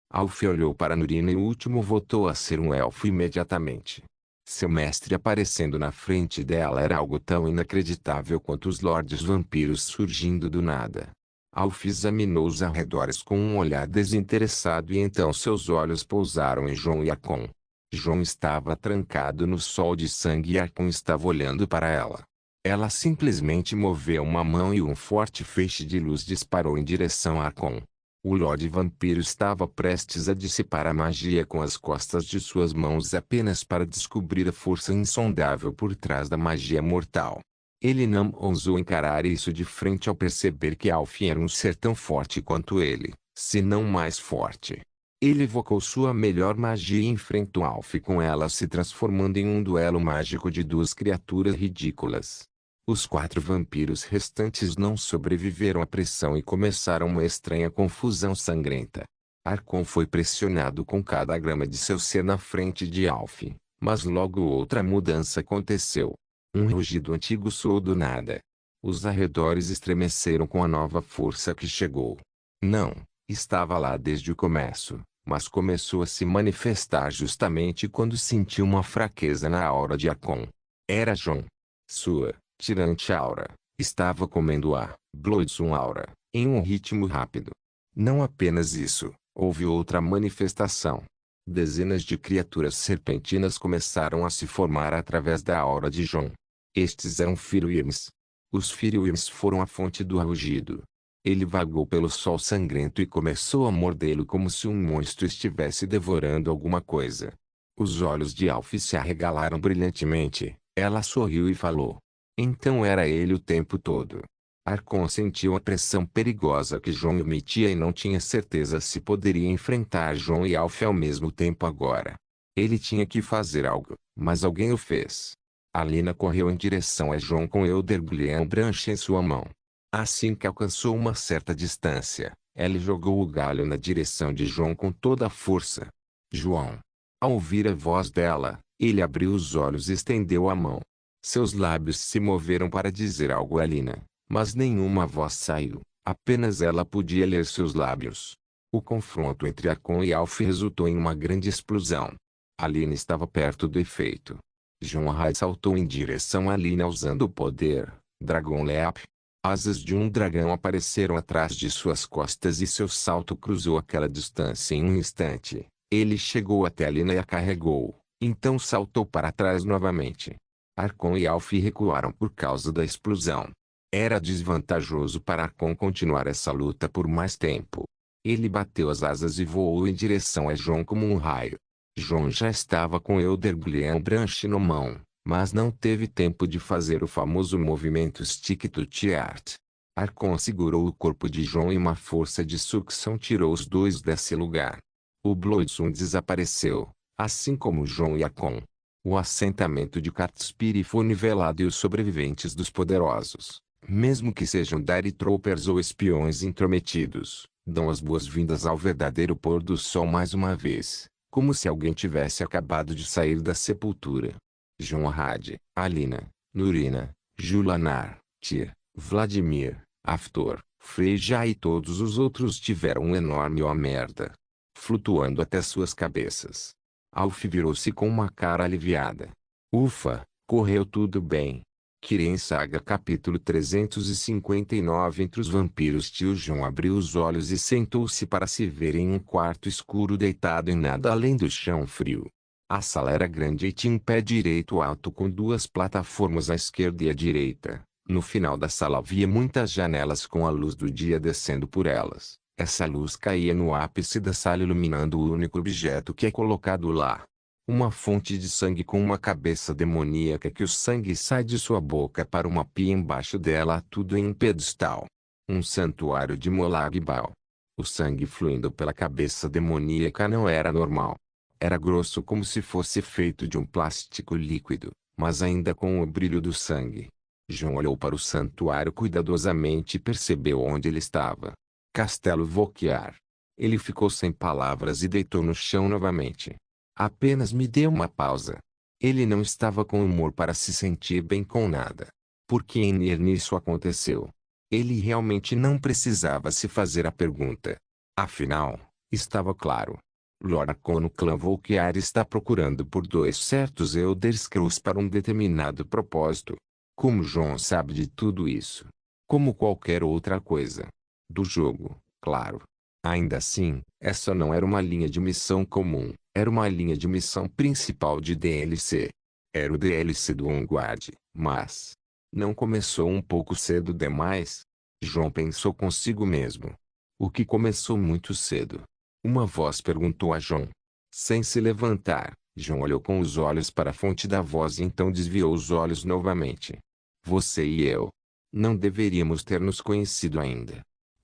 Alf olhou para Nurina e o último voltou a ser um elfo imediatamente. Seu mestre aparecendo na frente dela era algo tão inacreditável quanto os lordes vampiros surgindo do nada. Alf examinou os arredores com um olhar desinteressado e então seus olhos pousaram em Jon e Arcon. Jon estava trancado no sol de sangue e Arcon estava olhando para ela. Ela simplesmente moveu uma mão e um forte feixe de luz disparou em direção a Arcon. O Lorde Vampiro estava prestes a dissipar a magia com as costas de suas mãos apenas para descobrir a força insondável por trás da magia mortal. Ele não ousou encarar isso de frente ao perceber que Alf era um ser tão forte quanto ele, se não mais forte. Ele evocou sua melhor magia e enfrentou Alf com ela se transformando em um duelo mágico de duas criaturas ridículas. Os 4 vampiros restantes não sobreviveram à pressão e começaram uma estranha confusão sangrenta. Arcon foi pressionado com cada grama de seu ser na frente de Alf, mas logo outra mudança aconteceu. Um rugido antigo soou do nada. Os arredores estremeceram com a nova força que chegou. Não, estava lá desde o começo, mas começou a se manifestar justamente quando sentiu uma fraqueza na aura de Arcon. Era Jon. Sua tirante aura estava comendo a Bloodsun aura em um ritmo rápido. Não apenas isso, houve outra manifestação. Dezenas de criaturas serpentinas começaram a se formar através da aura de Jon. Estes eram Firwyrms. Os Firwyrms foram a fonte do rugido. Ele vagou pelo sol sangrento e começou a mordê-lo como se um monstro estivesse devorando alguma coisa. Os olhos de Alf se arregalaram brilhantemente. Ela sorriu e falou. Então era ele o tempo todo. Arcon sentiu a pressão perigosa que Jon emitia e não tinha certeza se poderia enfrentar Jon e Alf ao mesmo tempo agora. Ele tinha que fazer algo, mas alguém o fez. Alina correu em direção a Jon com Elderglean Branch em sua mão. Assim que alcançou uma certa distância, ela jogou o galho na direção de Jon com toda a força. João. Ao ouvir a voz dela, ele abriu os olhos e estendeu a mão. Seus lábios se moveram para dizer algo a Alina, mas nenhuma voz saiu, apenas ela podia ler seus lábios. O confronto entre Arcon e Alf resultou em uma grande explosão. Alina estava perto do efeito. Jonrad saltou em direção a Alina usando o poder, Dragon Leap. Asas de um dragão apareceram atrás de suas costas e seu salto cruzou aquela distância em um instante. Ele chegou até Alina e a carregou, então saltou para trás novamente. Arcon e Alf recuaram por causa da explosão. Era desvantajoso para Arcon continuar essa luta por mais tempo. Ele bateu as asas e voou em direção a Jon como um raio. Jon já estava com Elderglean Branch na mão, mas não teve tempo de fazer o famoso movimento Stick to Tiart. Arcon segurou o corpo de Jon e uma força de sucção tirou os dois desse lugar. O Bloodsun desapareceu, assim como Jon e Akon. O assentamento de Cartspire foi nivelado e os sobreviventes dos poderosos, mesmo que sejam Dire Troopers ou espiões intrometidos, dão as boas-vindas ao verdadeiro pôr do sol mais uma vez, como se alguém tivesse acabado de sair da sepultura. Jonrad, Alina, Nurina, Julanar, Tyr, Vladimir, Haftor, Freyja e todos os outros tiveram um enorme ó merda flutuando até suas cabeças. Alf virou-se com uma cara aliviada. Ufa, correu tudo bem. Kirin Saga capítulo 359. Entre os vampiros, tio Jon abriu os olhos e sentou-se para se ver em um quarto escuro deitado em nada além do chão frio. A sala era grande e tinha um pé direito alto com duas plataformas à esquerda e à direita. No final da sala havia muitas janelas com a luz do dia descendo por elas. Essa luz caía no ápice da sala iluminando o único objeto que é colocado lá. Uma fonte de sangue com uma cabeça demoníaca que o sangue sai de sua boca para uma pia embaixo dela, tudo em um pedestal. Um santuário de Molag Bal. O sangue fluindo pela cabeça demoníaca não era normal. Era grosso como se fosse feito de um plástico líquido, mas ainda com o brilho do sangue. Jon olhou para o santuário cuidadosamente e percebeu onde ele estava. Castelo Volquiar. Ele ficou sem palavras e deitou no chão novamente. Apenas me deu uma pausa. Ele não estava com humor para se sentir bem com nada. Por que nisso aconteceu? Ele realmente não precisava se fazer a pergunta. Afinal, estava claro. Lord Akon no clã Volquiar está procurando por dois certos Elder Scrolls para um determinado propósito. Como Jon sabe de tudo isso? Como qualquer outra coisa do jogo, claro. Ainda assim, essa não era uma linha de missão comum, era uma linha de missão principal de DLC. Era o DLC do Onguard, mas não começou um pouco cedo demais? Jon pensou consigo mesmo. O que começou muito cedo? Uma voz perguntou a Jon. Sem se levantar, Jon olhou com os olhos para a fonte da voz e então desviou os olhos novamente. Você e eu. Não deveríamos ter nos conhecido ainda.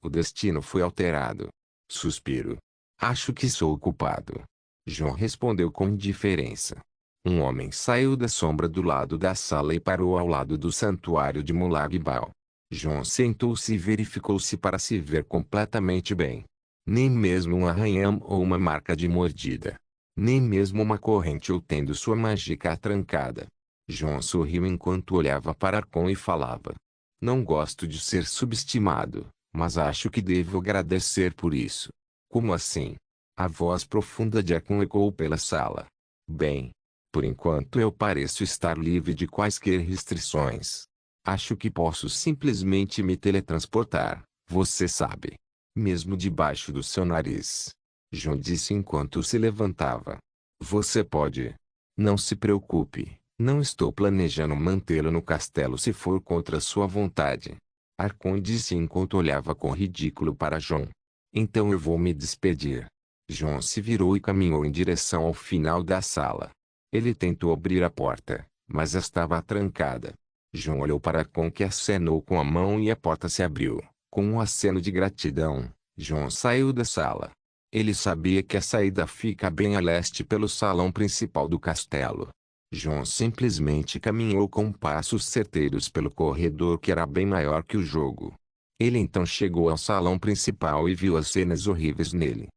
O destino foi alterado. Suspiro. Acho que sou o culpado. Jon respondeu com indiferença. Um homem saiu da sombra do lado da sala e parou ao lado do santuário de Molag Bal. Jon sentou-se e verificou-se para se ver completamente bem. Nem mesmo um arranhão ou uma marca de mordida. Nem mesmo uma corrente ou tendo sua mágica atrancada. Jon sorriu enquanto olhava para Akon e falava. Não gosto de ser subestimado, mas acho que devo agradecer por isso. Como assim? A voz profunda de Akon ecoou pela sala. Bem, por enquanto eu pareço estar livre de quaisquer restrições. Acho que posso simplesmente me teletransportar, você sabe. Mesmo debaixo do seu nariz. Jon disse enquanto se levantava. Você pode. Não se preocupe, não estou planejando mantê-lo no castelo se for contra sua vontade. Akon disse enquanto olhava com ridículo para Jon. Então eu vou me despedir. Jon se virou e caminhou em direção ao final da sala. Ele tentou abrir a porta, mas estava trancada. Jon olhou para Akon que acenou com a mão e a porta se abriu. Com um aceno de gratidão, Jon saiu da sala. Ele sabia que a saída fica bem a leste pelo salão principal do castelo. Jon simplesmente caminhou com passos certeiros pelo corredor que era bem maior que o jogo. Ele então chegou ao salão principal e viu as cenas horríveis nele.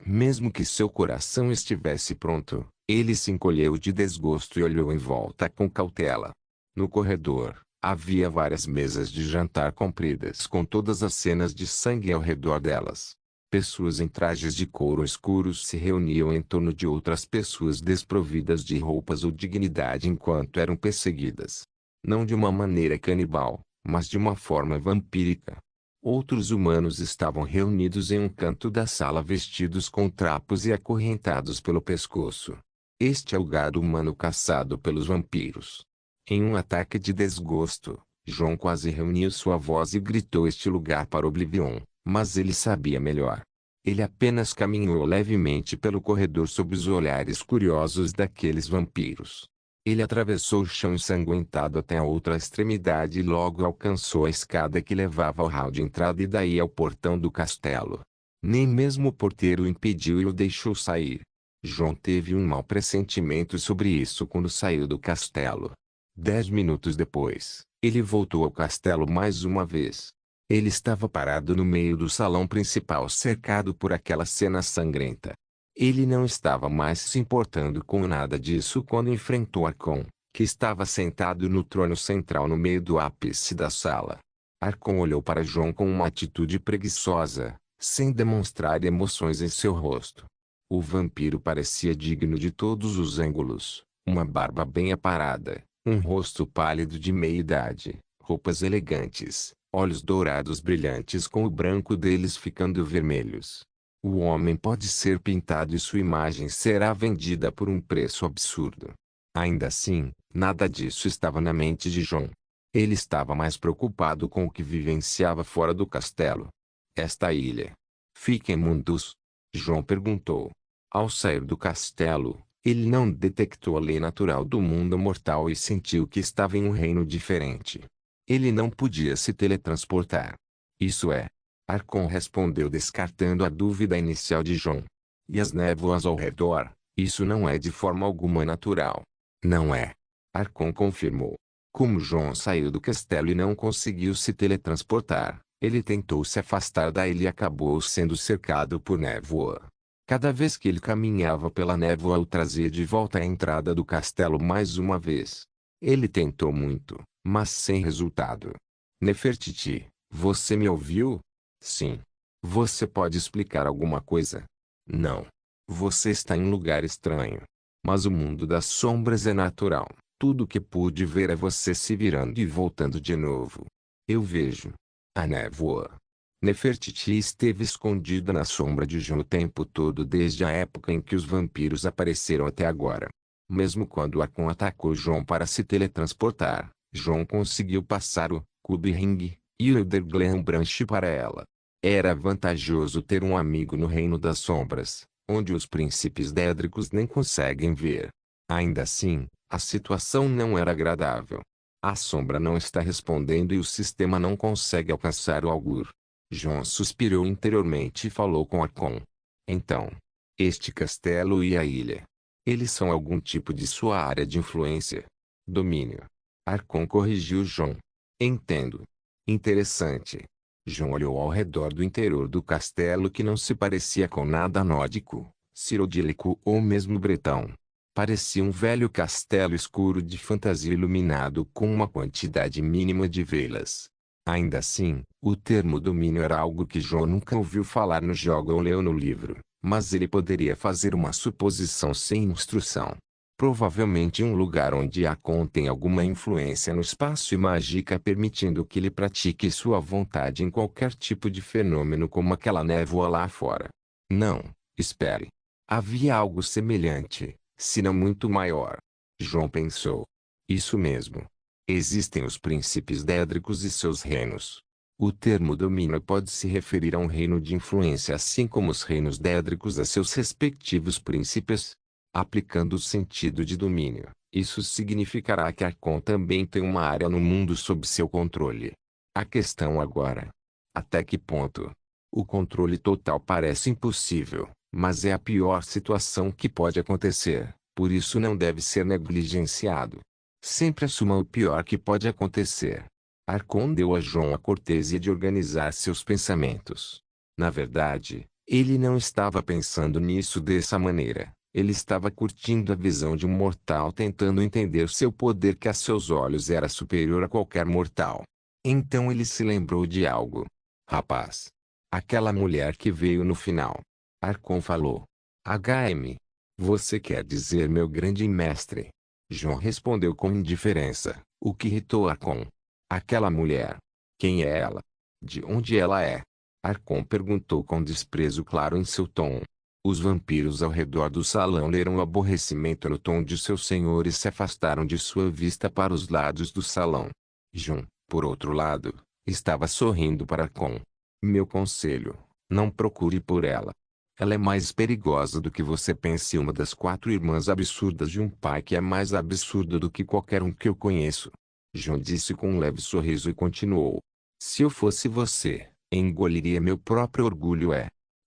Mesmo que seu coração estivesse pronto, ele se encolheu de desgosto e olhou em volta com cautela. No corredor, havia várias mesas de jantar compridas com todas as cenas de sangue ao redor delas. Pessoas em trajes de couro escuros se reuniam em torno de outras pessoas desprovidas de roupas ou dignidade enquanto eram perseguidas. Não de uma maneira canibal, mas de uma forma vampírica. Outros humanos estavam reunidos em um canto da sala vestidos com trapos e acorrentados pelo pescoço. Este é o gado humano caçado pelos vampiros. Em um ataque de desgosto, Jon quase reuniu sua voz e gritou este lugar para Oblivion, mas ele sabia melhor. Ele apenas caminhou levemente pelo corredor sob os olhares curiosos daqueles vampiros. Ele atravessou o chão ensanguentado até a outra extremidade e logo alcançou a escada que levava ao hall de entrada e daí ao portão do castelo. Nem mesmo o porteiro o impediu e o deixou sair. João teve um mau pressentimento sobre isso quando saiu do castelo. 10 minutos depois, ele voltou ao castelo mais uma vez. Ele estava parado no meio do salão principal cercado por aquela cena sangrenta. Ele não estava mais se importando com nada disso quando enfrentou Arcon, que estava sentado no trono central no meio do ápice da sala. Arcon olhou para João com uma atitude preguiçosa, sem demonstrar emoções em seu rosto. O vampiro parecia digno de todos os ângulos, uma barba bem aparada, um rosto pálido de meia-idade, roupas elegantes, olhos dourados brilhantes com o branco deles ficando vermelhos. O homem pode ser pintado e sua imagem será vendida por um preço absurdo. Ainda assim, nada disso estava na mente de João. Ele estava mais preocupado com o que vivenciava fora do castelo. Esta ilha fica em Mundus? João perguntou. Ao sair do castelo, ele não detectou a lei natural do mundo mortal e sentiu que estava em um reino diferente. Ele não podia se teletransportar. Isso é. Arcon respondeu descartando a dúvida inicial de João. E as névoas ao redor? Isso não é de forma alguma natural. Não é. Arcon confirmou. Como João saiu do castelo e não conseguiu se teletransportar, ele tentou se afastar da ilha e acabou sendo cercado por névoa. Cada vez que ele caminhava pela névoa o trazia de volta à entrada do castelo mais uma vez. Ele tentou muito, mas sem resultado. Nefertiti, você me ouviu? Sim. Você pode explicar alguma coisa? Não. Você está em um lugar estranho. Mas o mundo das sombras é natural. Tudo que pude ver é você se virando e voltando de novo. Eu vejo. A névoa. Nefertiti esteve escondida na sombra de João o tempo todo desde a época em que os vampiros apareceram até agora. Mesmo quando Arcon atacou João para se teletransportar, João conseguiu passar o Cube Ring e o Elder Branch para ela. Era vantajoso ter um amigo no reino das sombras, onde os príncipes dédricos nem conseguem ver. Ainda assim, a situação não era agradável. A sombra não está respondendo e o sistema não consegue alcançar o Augur. João suspirou interiormente e falou com Arcon. Então, este castelo e a ilha. Eles são algum tipo de sua área de influência. Domínio. Arcon corrigiu João. Entendo. Interessante. João olhou ao redor do interior do castelo que não se parecia com nada nórdico, cirodílico ou mesmo bretão. Parecia um velho castelo escuro de fantasia iluminado com uma quantidade mínima de velas. Ainda assim, o termo domínio era algo que João nunca ouviu falar no jogo ou leu no livro, mas ele poderia fazer uma suposição sem instrução. Provavelmente um lugar onde Arcon tem alguma influência no espaço e mágica permitindo que ele pratique sua vontade em qualquer tipo de fenômeno como aquela névoa lá fora. Não, espere. Havia algo semelhante, se não muito maior. João pensou. Isso mesmo. Existem os príncipes dédricos e seus reinos. O termo domínio pode se referir a um reino de influência assim como os reinos dédricos a seus respectivos príncipes. Aplicando o sentido de domínio, isso significará que Arcon também tem uma área no mundo sob seu controle. A questão agora: até que ponto? O controle total parece impossível, mas é a pior situação que pode acontecer, por isso não deve ser negligenciado. Sempre assuma o pior que pode acontecer. Arcon deu a João a cortesia de organizar seus pensamentos. Na verdade, ele não estava pensando nisso dessa maneira. Ele estava curtindo a visão de um mortal tentando entender seu poder que a seus olhos era superior a qualquer mortal. Então ele se lembrou de algo. Rapaz. Aquela mulher que veio no final. Arcon falou. HM. Você quer dizer meu grande mestre? João respondeu com indiferença, o que irritou Arcon. Aquela mulher. Quem é ela? De onde ela é? Arcon perguntou com desprezo claro em seu tom. Os vampiros ao redor do salão leram o aborrecimento no tom de seu senhor e se afastaram de sua vista para os lados do salão. João, por outro lado, estava sorrindo para Arcon. Meu conselho, não procure por ela. Ela é mais perigosa do que você pensa e uma das 4 irmãs absurdas de um pai que é mais absurdo do que qualquer um que eu conheço. João disse com um leve sorriso e continuou. Se eu fosse você, engoliria meu próprio orgulho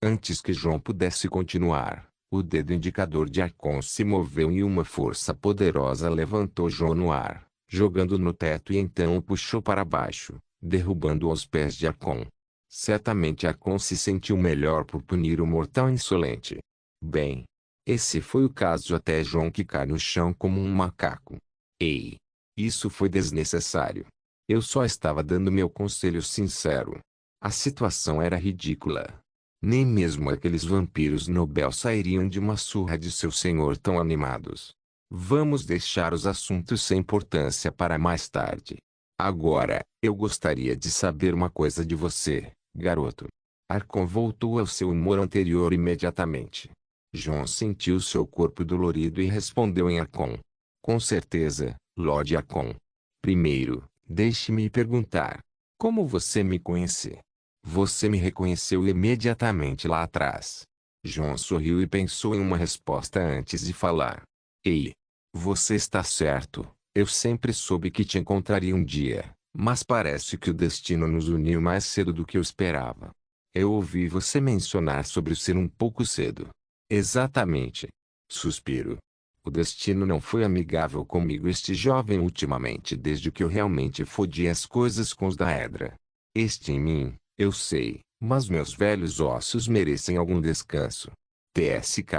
Antes que João pudesse continuar, o dedo indicador de Arcon se moveu e uma força poderosa levantou João no ar, jogando no teto e então o puxou para baixo, derrubando-o aos pés de Arcon. Certamente Arcon se sentiu melhor por punir o mortal insolente. Bem, esse foi o caso até João quicar no chão como um macaco. Ei! Isso foi desnecessário. Eu só estava dando meu conselho sincero. A situação era ridícula. Nem mesmo aqueles vampiros Nobel sairiam de uma surra de seu senhor tão animados. Vamos deixar os assuntos sem importância para mais tarde. Agora, eu gostaria de saber uma coisa de você, garoto. Arcon voltou ao seu humor anterior imediatamente. João sentiu seu corpo dolorido e respondeu em Arcon. Com certeza, Lord Arcon. Primeiro, deixe-me perguntar. Como você me conhece? Você me reconheceu imediatamente lá atrás. João sorriu e pensou em uma resposta antes de falar. Ei! Você está certo. Eu sempre soube que te encontraria um dia, mas parece que o destino nos uniu mais cedo do que eu esperava. Eu ouvi você mencionar sobre ser um pouco cedo. Exatamente. Suspiro. O destino não foi amigável comigo este jovem ultimamente desde que eu realmente fodi as coisas com os da Edra. Este em mim, eu sei, mas meus velhos ossos merecem algum descanso. TSK,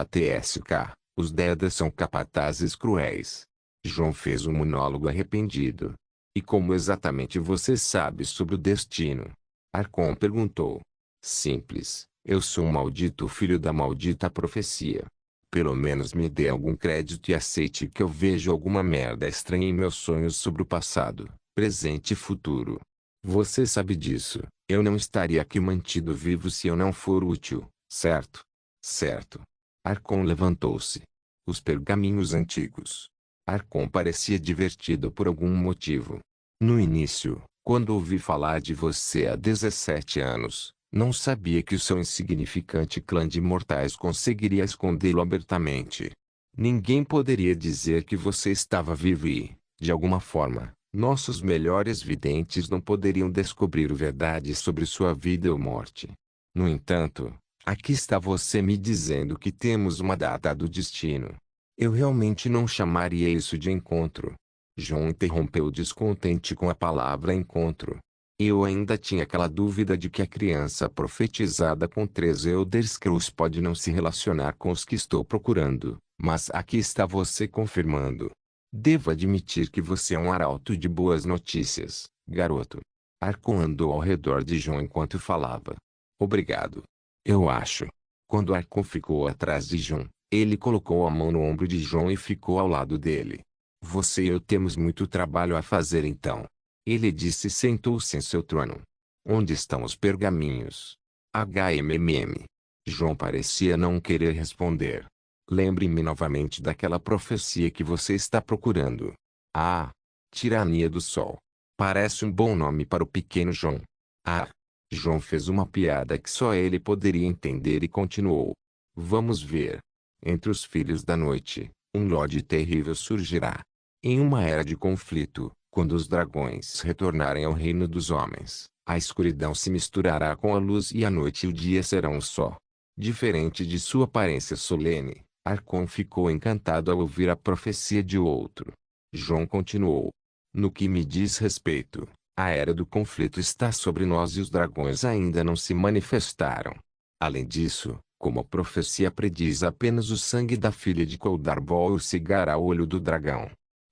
os Dedas são capatazes cruéis. João fez um monólogo arrependido. E como exatamente você sabe sobre o destino? Arcon perguntou. Simples, eu sou um maldito filho da maldita profecia. Pelo menos me dê algum crédito e aceite que eu vejo alguma merda estranha em meus sonhos sobre o passado, presente e futuro. Você sabe disso. Eu não estaria aqui mantido vivo se eu não for útil, certo? Certo. Arcon levantou-se. Os pergaminhos antigos. Arcon parecia divertido por algum motivo. No início, quando ouvi falar de você há 17 anos, não sabia que o seu insignificante clã de mortais conseguiria escondê-lo abertamente. Ninguém poderia dizer que você estava vivo e, de alguma forma, nossos melhores videntes não poderiam descobrir a verdade sobre sua vida ou morte. No entanto, aqui está você me dizendo que temos uma data do destino. Eu realmente não chamaria isso de encontro. João interrompeu descontente com a palavra encontro. Eu ainda tinha aquela dúvida de que a criança profetizada com 3 Elder Scrolls pode não se relacionar com os que estou procurando, mas aqui está você confirmando. Devo admitir que você é um arauto de boas notícias, garoto. Arcon andou ao redor de João enquanto falava. Obrigado. Eu acho. Quando Arcon ficou atrás de João, ele colocou a mão no ombro de João e ficou ao lado dele. Você e eu temos muito trabalho a fazer então. Ele disse e sentou-se em seu trono. Onde estão os pergaminhos? HMMM. João parecia não querer responder. Lembre-me novamente daquela profecia que você está procurando. Ah! Tirania do Sol. Parece um bom nome para o pequeno João. Ah! João fez uma piada que só ele poderia entender e continuou. Vamos ver. Entre os filhos da noite, um Lorde terrível surgirá. Em uma era de conflito, quando os dragões retornarem ao reino dos homens, a escuridão se misturará com a luz e a noite e o dia serão um só. Diferente de sua aparência solene, Arcon ficou encantado ao ouvir a profecia de outro. João continuou. No que me diz respeito, a era do conflito está sobre nós e os dragões ainda não se manifestaram. Além disso, como a profecia prediz apenas o sangue da filha de Koldarbor cegará o olho do dragão.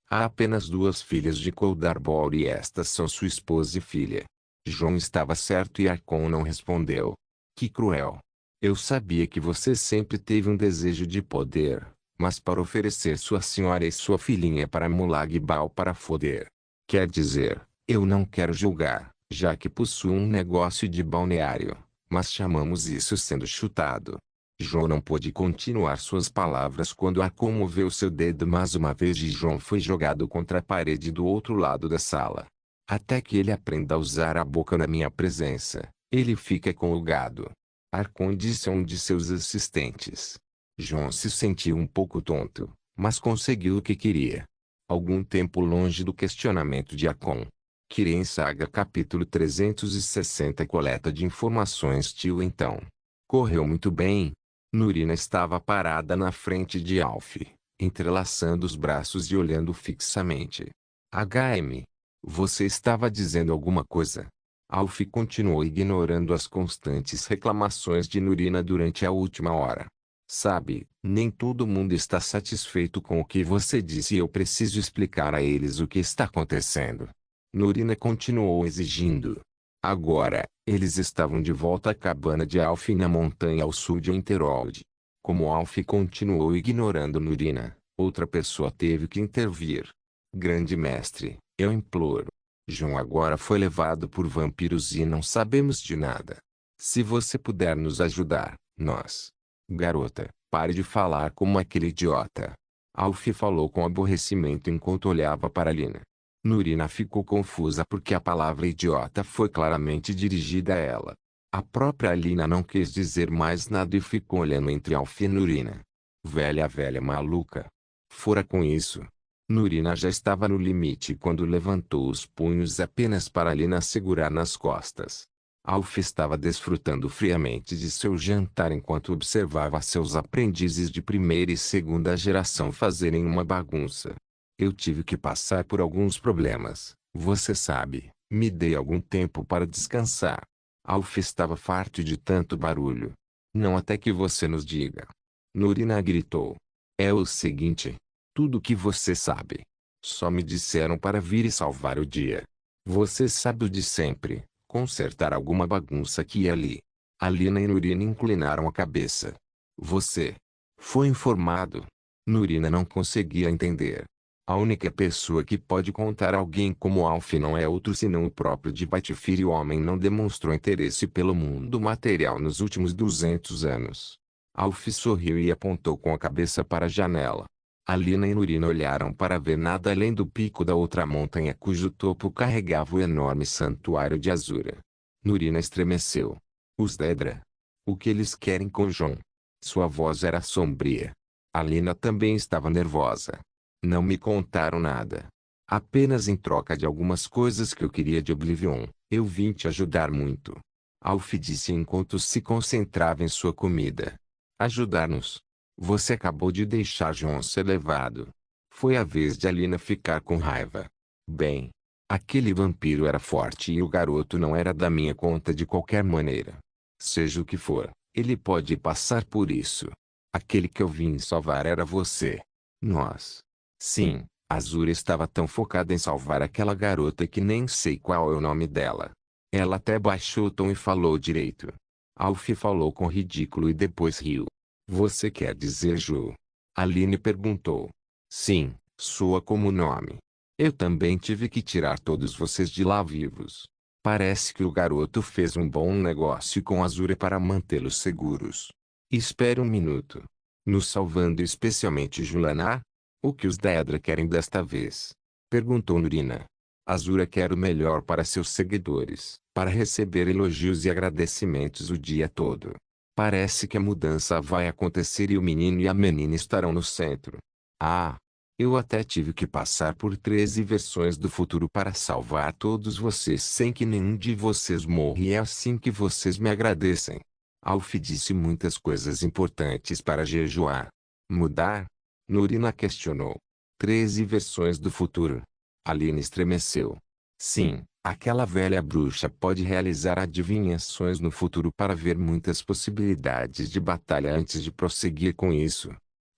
Há apenas 2 filhas de Koldarbor e estas são sua esposa e filha. João estava certo e Arcon não respondeu. Que cruel. Eu sabia que você sempre teve um desejo de poder, mas para oferecer sua senhora e sua filhinha para Molag Bal para foder. Quer dizer, eu não quero julgar, já que possuo um negócio de balneário, mas chamamos isso sendo chutado. João não pôde continuar suas palavras quando Arcon moveu seu dedo mais uma vez e João foi jogado contra a parede do outro lado da sala. Até que ele aprenda a usar a boca na minha presença, ele fica com o gado. Arcon disse a um de seus assistentes. João se sentiu um pouco tonto, mas conseguiu o que queria. Algum tempo longe do questionamento de Arcon. Kiren Saga capítulo 360 Coleta de informações tio então. Correu muito bem. Nurina estava parada na frente de Alf, entrelaçando os braços e olhando fixamente. HM. Você estava dizendo alguma coisa? Alf continuou ignorando as constantes reclamações de Nurina durante a última hora. Sabe, nem todo mundo está satisfeito com o que você disse e eu preciso explicar a eles o que está acontecendo. Nurina continuou exigindo. Agora, eles estavam de volta à cabana de Alf na montanha ao sul de Winterhold. Como Alf continuou ignorando Nurina, outra pessoa teve que intervir. Grande mestre, eu imploro. João agora foi levado por vampiros e não sabemos de nada. Se você puder nos ajudar, nós. Garota, pare de falar como aquele idiota. Alf falou com aborrecimento enquanto olhava para Lina. Nurina ficou confusa porque a palavra idiota foi claramente dirigida a ela. A própria Lina não quis dizer mais nada e ficou olhando entre Alf e Nurina. Velha maluca. Fora com isso. Nurina já estava no limite quando levantou os punhos apenas para Lina segurar nas costas. Alf estava desfrutando friamente de seu jantar enquanto observava seus aprendizes de primeira e segunda geração fazerem uma bagunça. Eu tive que passar por alguns problemas, você sabe, me dei algum tempo para descansar. Alf estava farto de tanto barulho. Não até que você nos diga. Nurina gritou. É o seguinte. Tudo o que você sabe. Só me disseram para vir e salvar o dia. Você sabe o de sempre, consertar alguma bagunça aqui e ali. Alina e Nurina inclinaram a cabeça. Você foi informado? Nurina não conseguia entender. A única pessoa que pode contar alguém como Alf não é outro senão o próprio Dvatifir e o homem não demonstrou interesse pelo mundo material nos últimos 200 anos. Alf sorriu e apontou com a cabeça para a janela. Alina e Nurina olharam para ver nada além do pico da outra montanha cujo topo carregava o enorme santuário de Azura. Nurina estremeceu. Os Daedra. O que eles querem com Jon? Sua voz era sombria. Alina também estava nervosa. Não me contaram nada. Apenas em troca de algumas coisas que eu queria de Oblivion, eu vim te ajudar muito. Alf disse enquanto se concentrava em sua comida. Ajudar-nos? Você acabou de deixar Jon ser levado. Foi a vez de Alina ficar com raiva. Bem, aquele vampiro era forte e o garoto não era da minha conta de qualquer maneira. Seja o que for, ele pode passar por isso. Aquele que eu vim salvar era você. Nós. Sim, Azura estava tão focada em salvar aquela garota que nem sei qual é o nome dela. Ela até baixou o tom e falou direito. Alf falou com ridículo e depois riu. Você quer dizer Ju? Aline perguntou. Sim, soa como nome. Eu também tive que tirar todos vocês de lá vivos. Parece que o garoto fez um bom negócio com Azura para mantê-los seguros. Espere um minuto. Nos salvando especialmente Julana? O que os Daedra querem desta vez? Perguntou Nurina. Azura quer o melhor para seus seguidores, para receber elogios e agradecimentos o dia todo. Parece que a mudança vai acontecer e o menino e a menina estarão no centro. Ah! Eu até tive que passar por 13 versões do futuro para salvar todos vocês sem que nenhum de vocês morra e é assim que vocês me agradecem. Alf disse muitas coisas importantes para jejuar. Mudar? Nurina questionou. 13 versões do futuro. Aline estremeceu. Sim, aquela velha bruxa pode realizar adivinhações no futuro para ver muitas possibilidades de batalha antes de prosseguir com isso.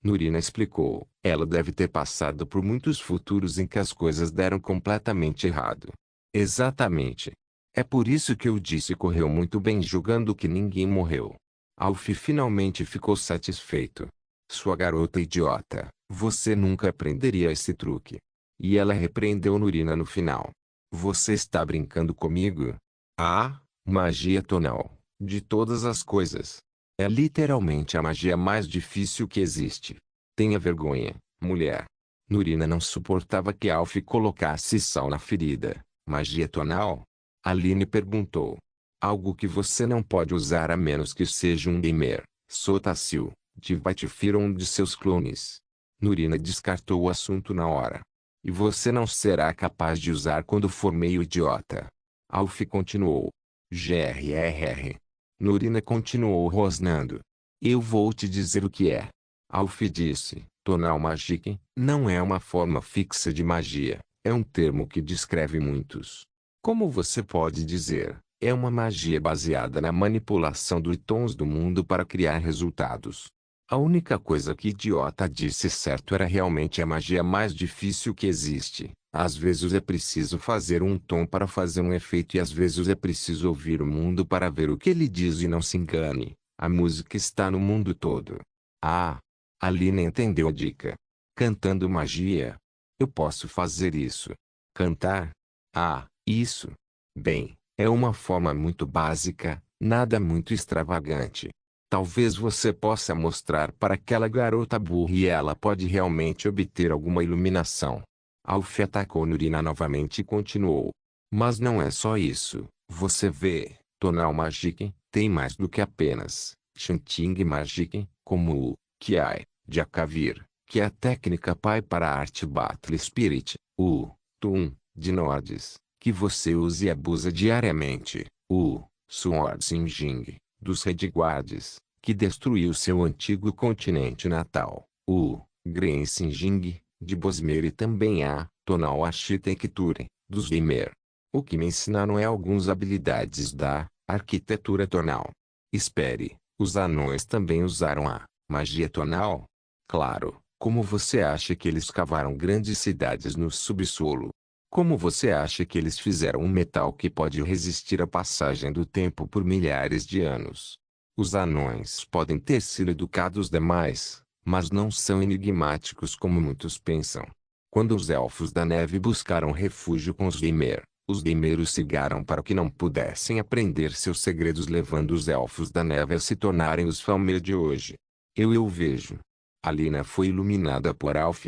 Nurina explicou. Ela deve ter passado por muitos futuros em que as coisas deram completamente errado. Exatamente. É por isso que eu disse correu muito bem julgando que ninguém morreu. Alf finalmente ficou satisfeito. Sua garota idiota, você nunca aprenderia esse truque. E ela repreendeu Nurina no final. Você está brincando comigo? Ah, magia tonal, de todas as coisas. É literalmente a magia mais difícil que existe. Tenha vergonha, mulher. Nurina não suportava que Alf colocasse sal na ferida. Magia tonal? Aline perguntou. Algo que você não pode usar a menos que seja um gamer. Sotacil, de Vatifir ou um de seus clones. Nurina descartou o assunto na hora. E você não será capaz de usar quando for meio idiota. Alf continuou. GRRR. Nurina continuou rosnando. Eu vou te dizer o que é. Alf disse, Tonal Magic não é uma forma fixa de magia, é um termo que descreve muitos. Como você pode dizer, é uma magia baseada na manipulação dos tons do mundo para criar resultados. A única coisa que idiota disse certo era realmente a magia mais difícil que existe. Às vezes é preciso fazer um tom para fazer um efeito e às vezes é preciso ouvir o mundo para ver o que ele diz e não se engane. A música está no mundo todo. Ah! A Lina entendeu a dica. Cantando magia. Eu posso fazer isso. Cantar? Ah, isso. Bem, é uma forma muito básica, nada muito extravagante. Talvez você possa mostrar para aquela garota burra e ela pode realmente obter alguma iluminação. Alf atacou Nurina novamente e continuou. Mas não é só isso. Você vê, Tonal Magic tem mais do que apenas Chanting Magic, como o Kiai, de Akavir, que é a técnica pai para a arte Battle Spirit, o Tum, de Nodes, que você usa e abusa diariamente, o Sword Sinjing, dos Redguards, que destruiu seu antigo continente natal, o Green Sinjing, de Bosmer e também a Tonal Architecture, dos Gamer. O que me ensinaram é algumas habilidades da arquitetura tonal. Espere, os anões também usaram a magia tonal? Claro, como você acha que eles cavaram grandes cidades no subsolo? Como você acha que eles fizeram um metal que pode resistir à passagem do tempo por milhares de anos? Os anões podem ter sido educados demais, mas não são enigmáticos como muitos pensam. Quando os Elfos da Neve buscaram refúgio com os Gamer, os Gameiros cegaram para que não pudessem aprender seus segredos, levando os Elfos da Neve a se tornarem os Falmer de hoje. Eu vejo. A Lina foi iluminada por Alf.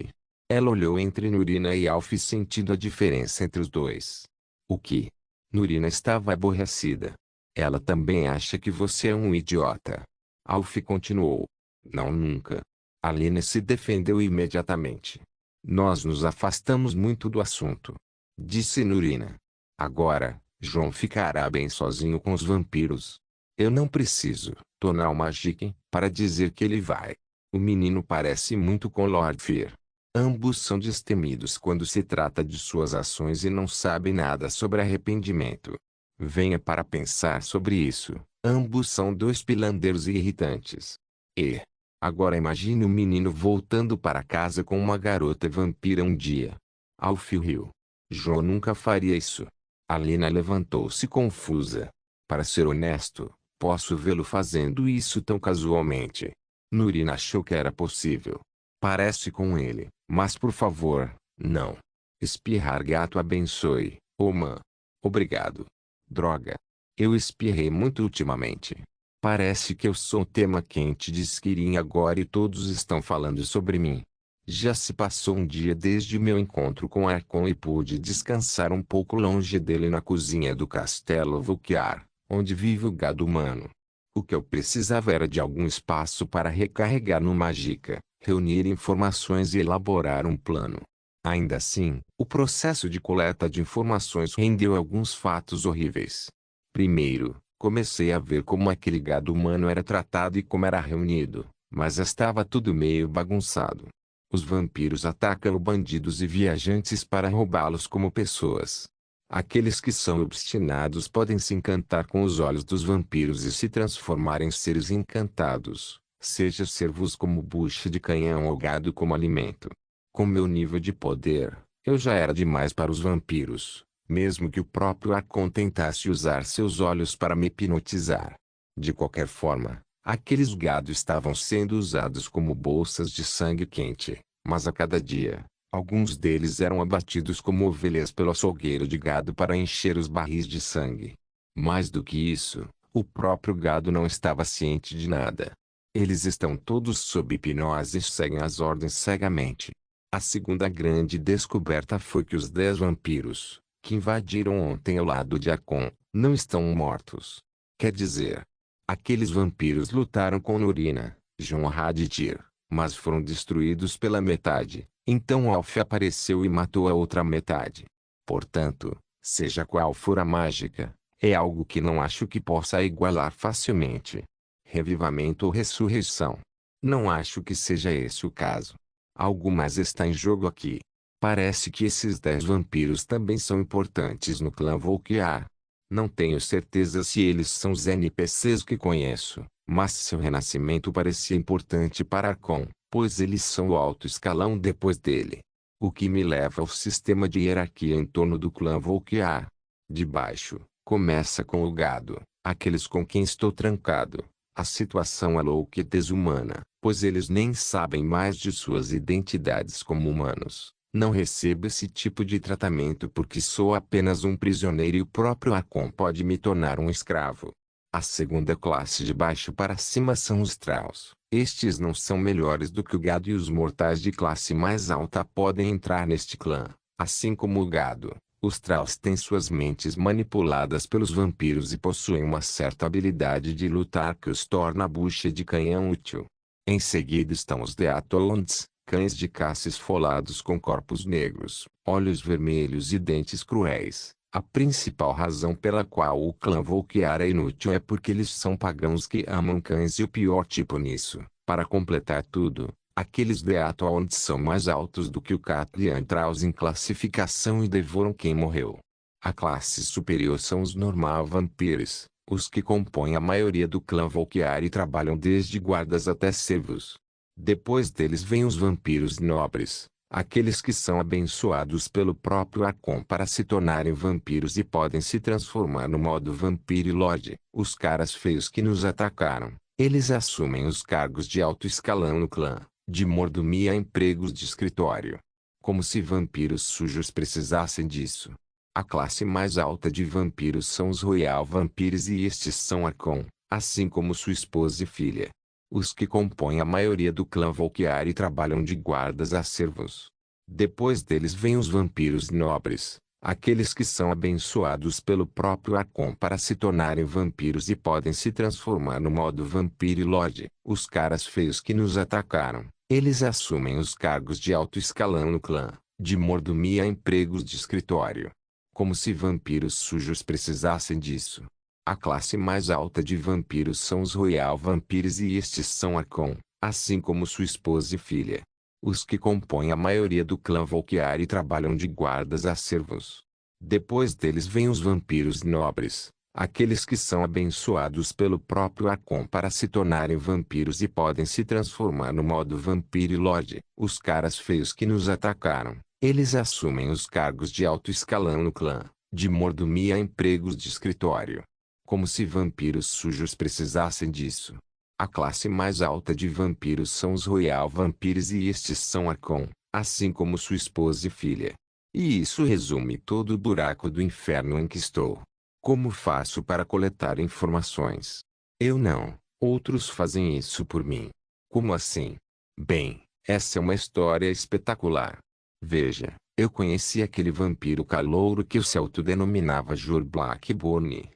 Ela olhou entre Nurina e Alf sentindo a diferença entre os dois. O que? Nurina estava aborrecida. Ela também acha que você é um idiota. Alf continuou. Não, nunca. A Lina se defendeu imediatamente. Nós nos afastamos muito do assunto, disse Nurina. Agora, João ficará bem sozinho com os vampiros. Eu não preciso, Tonal Magic, para dizer que ele vai. O menino parece muito com Lord Fear. Ambos são destemidos quando se trata de suas ações e não sabem nada sobre arrependimento. Venha para pensar sobre isso. Ambos são dois pilandeiros e irritantes. E agora imagine o menino voltando para casa com uma garota vampira um dia. Alf riu. João nunca faria isso. A Lina levantou-se confusa. Para ser honesto, posso vê-lo fazendo isso tão casualmente. Nurina achou que era possível. Parece com ele, mas por favor, não. Espirrar gato abençoe, Oman. Obrigado. Droga. Eu espirrei muito ultimamente. Parece que eu sou um tema quente de Skyrim agora e todos estão falando sobre mim. Já se passou um dia desde meu encontro com Arcon e pude descansar um pouco longe dele na cozinha do castelo Vulquiar, onde vive o gado humano. O que eu precisava era de algum espaço para recarregar no Magica, reunir informações e elaborar um plano. Ainda assim, o processo de coleta de informações rendeu alguns fatos horríveis. Primeiro, comecei a ver como aquele gado humano era tratado e como era reunido, mas estava tudo meio bagunçado. Os vampiros atacam bandidos e viajantes para roubá-los como pessoas. Aqueles que são obstinados podem se encantar com os olhos dos vampiros e se transformar em seres encantados, seja servos como bucha de canhão ou gado como alimento. Com meu nível de poder, eu já era demais para os vampiros, mesmo que o próprio Arcon tentasse usar seus olhos para me hipnotizar. De qualquer forma, aqueles gados estavam sendo usados como bolsas de sangue quente, mas a cada dia, alguns deles eram abatidos como ovelhas pelo açougueiro de gado para encher os barris de sangue. Mais do que isso, o próprio gado não estava ciente de nada. Eles estão todos sob hipnose e seguem as ordens cegamente. A segunda grande descoberta foi que os 10 vampiros, que invadiram ontem ao lado de Arcon, não estão mortos. Quer dizer, aqueles vampiros lutaram com Nurina, João Radidir, mas foram destruídos pela metade. Então Alf apareceu e matou a outra metade. Portanto, seja qual for a mágica, É algo que não acho que possa igualar facilmente. Revivamento ou ressurreição. Não acho que seja esse o caso. Algo mais está em jogo aqui. Parece que esses 10 vampiros também são importantes no clã Volquiar. Não tenho certeza se eles são os NPCs que conheço, mas seu renascimento parecia importante para Archon, pois eles são o alto escalão depois dele. O que me leva ao sistema de hierarquia em torno do clã Volquiar. De baixo, começa com o gado, aqueles com quem estou trancado. A situação é louca e desumana, pois eles nem sabem mais de suas identidades como humanos. Não recebo esse tipo de tratamento porque sou apenas um prisioneiro e o próprio Archon pode me tornar um escravo. A segunda classe de baixo para cima são os Trolls. Estes não são melhores do que o gado e os mortais de classe mais alta podem entrar neste clã. Assim como o gado, os Trolls têm suas mentes manipuladas pelos vampiros e possuem uma certa habilidade de lutar que os torna a bucha de canhão útil. Em seguida estão os Deatolons, cães de caça esfolados com corpos negros, olhos vermelhos e dentes cruéis. A principal razão pela qual o clã Volquiar é inútil é porque eles são pagãos que amam cães e o pior tipo nisso, para completar tudo, aqueles Deatolons são mais altos do que o Catlian Trolls em classificação e devoram quem morreu. A classe superior são os Normal Vampires, os que compõem a maioria do clã Volquiar e trabalham desde guardas até servos. Depois deles vêm os vampiros nobres, aqueles que são abençoados pelo próprio Archon para se tornarem vampiros e podem se transformar no modo Vampire Lord. Os caras feios que nos atacaram, eles assumem os cargos de alto escalão no clã, de mordomia a empregos de escritório. Como se vampiros sujos precisassem disso. A classe mais alta de vampiros são os Royal Vampires e estes são Archon, assim como sua esposa e filha. Os que compõem a maioria do clã Volquiar e trabalham de guardas a servos. Depois deles vêm os vampiros nobres, aqueles que são abençoados pelo próprio Archon para se tornarem vampiros e podem se transformar no modo Vampire Lord. Os caras feios que nos atacaram, eles assumem os cargos de alto escalão no clã, de mordomia a empregos de escritório. Como se vampiros sujos precisassem disso. A classe mais alta de vampiros são os Royal Vampires e estes são Archon, assim como sua esposa e filha. Os que compõem a maioria do clã Volquiar e trabalham de guardas a servos. Depois deles vêm os vampiros nobres, aqueles que são abençoados pelo próprio Archon para se tornarem vampiros e podem se transformar no modo Vampire Lord. Os caras feios que nos atacaram, eles assumem os cargos de alto escalão no clã, de mordomia a empregos de escritório. Como se vampiros sujos precisassem disso. A classe mais alta de vampiros são os Royal Vampires e estes são Archon, assim como sua esposa e filha. E isso resume todo o buraco do inferno em que estou. Como faço para coletar informações? Eu não, outros fazem isso por mim. Como assim? Bem, essa é uma história espetacular. Veja, eu conheci aquele vampiro calouro que o se autodenominava Jor Blackburn.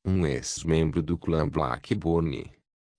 Um ex-membro do clã Blackburn.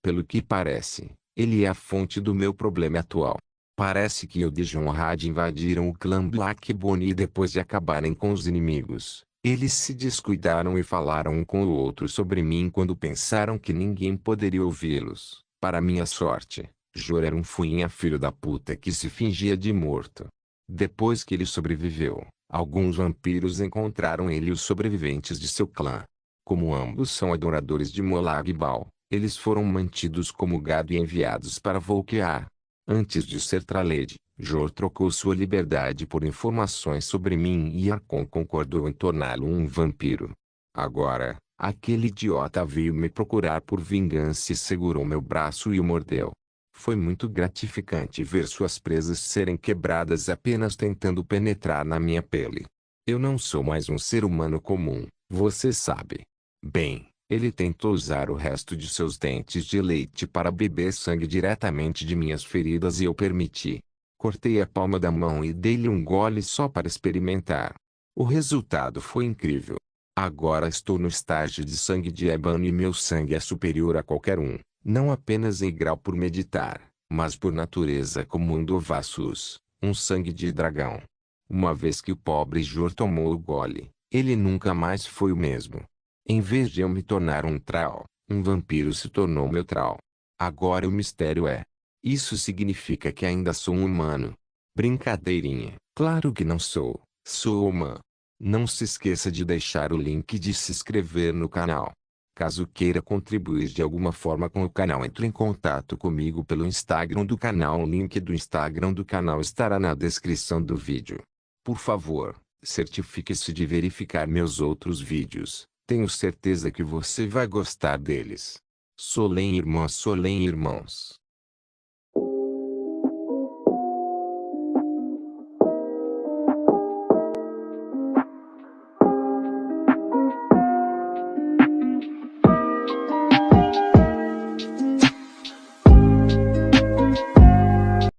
Pelo que parece, ele é a fonte do meu problema atual. Parece que eu e Jonrad invadiram o clã Blackburn e depois de acabarem com os inimigos, eles se descuidaram e falaram um com o outro sobre mim quando pensaram que ninguém poderia ouvi-los. Para minha sorte, Jor era um fuinha filho da puta que se fingia de morto. Depois que ele sobreviveu, alguns vampiros encontraram ele e os sobreviventes de seu clã. Como ambos são adoradores de Molag Bal, eles foram mantidos como gado e enviados para Volquiar. Antes de ser Traled, Jor trocou sua liberdade por informações sobre mim e Archon concordou em torná-lo um vampiro. Agora, aquele idiota veio me procurar por vingança e segurou meu braço e o mordeu. Foi muito gratificante ver suas presas serem quebradas apenas tentando penetrar na minha pele. Eu não sou mais um ser humano comum, você sabe. Bem, ele tentou usar o resto de seus dentes de leite para beber sangue diretamente de minhas feridas e eu permiti. Cortei a palma da mão e dei-lhe um gole só para experimentar. O resultado foi incrível. Agora estou no estágio de sangue de ébano e meu sangue é superior a qualquer um, não apenas em grau por meditar, mas por natureza como um Dovassus, um sangue de dragão. Uma vez que o pobre Jor tomou o gole, ele nunca mais foi o mesmo. Em vez de eu me tornar um troll, um vampiro se tornou meu troll. Agora o mistério é: isso significa que ainda sou um humano? Brincadeirinha. Claro que não sou. Sou humano. Não se esqueça de deixar o link de se inscrever no canal. Caso queira contribuir de alguma forma com o canal, entre em contato comigo pelo Instagram do canal. O link do Instagram do canal estará na descrição do vídeo. Por favor, certifique-se de verificar meus outros vídeos. Tenho certeza que você vai gostar deles. Solem irmãos, Solem irmãos.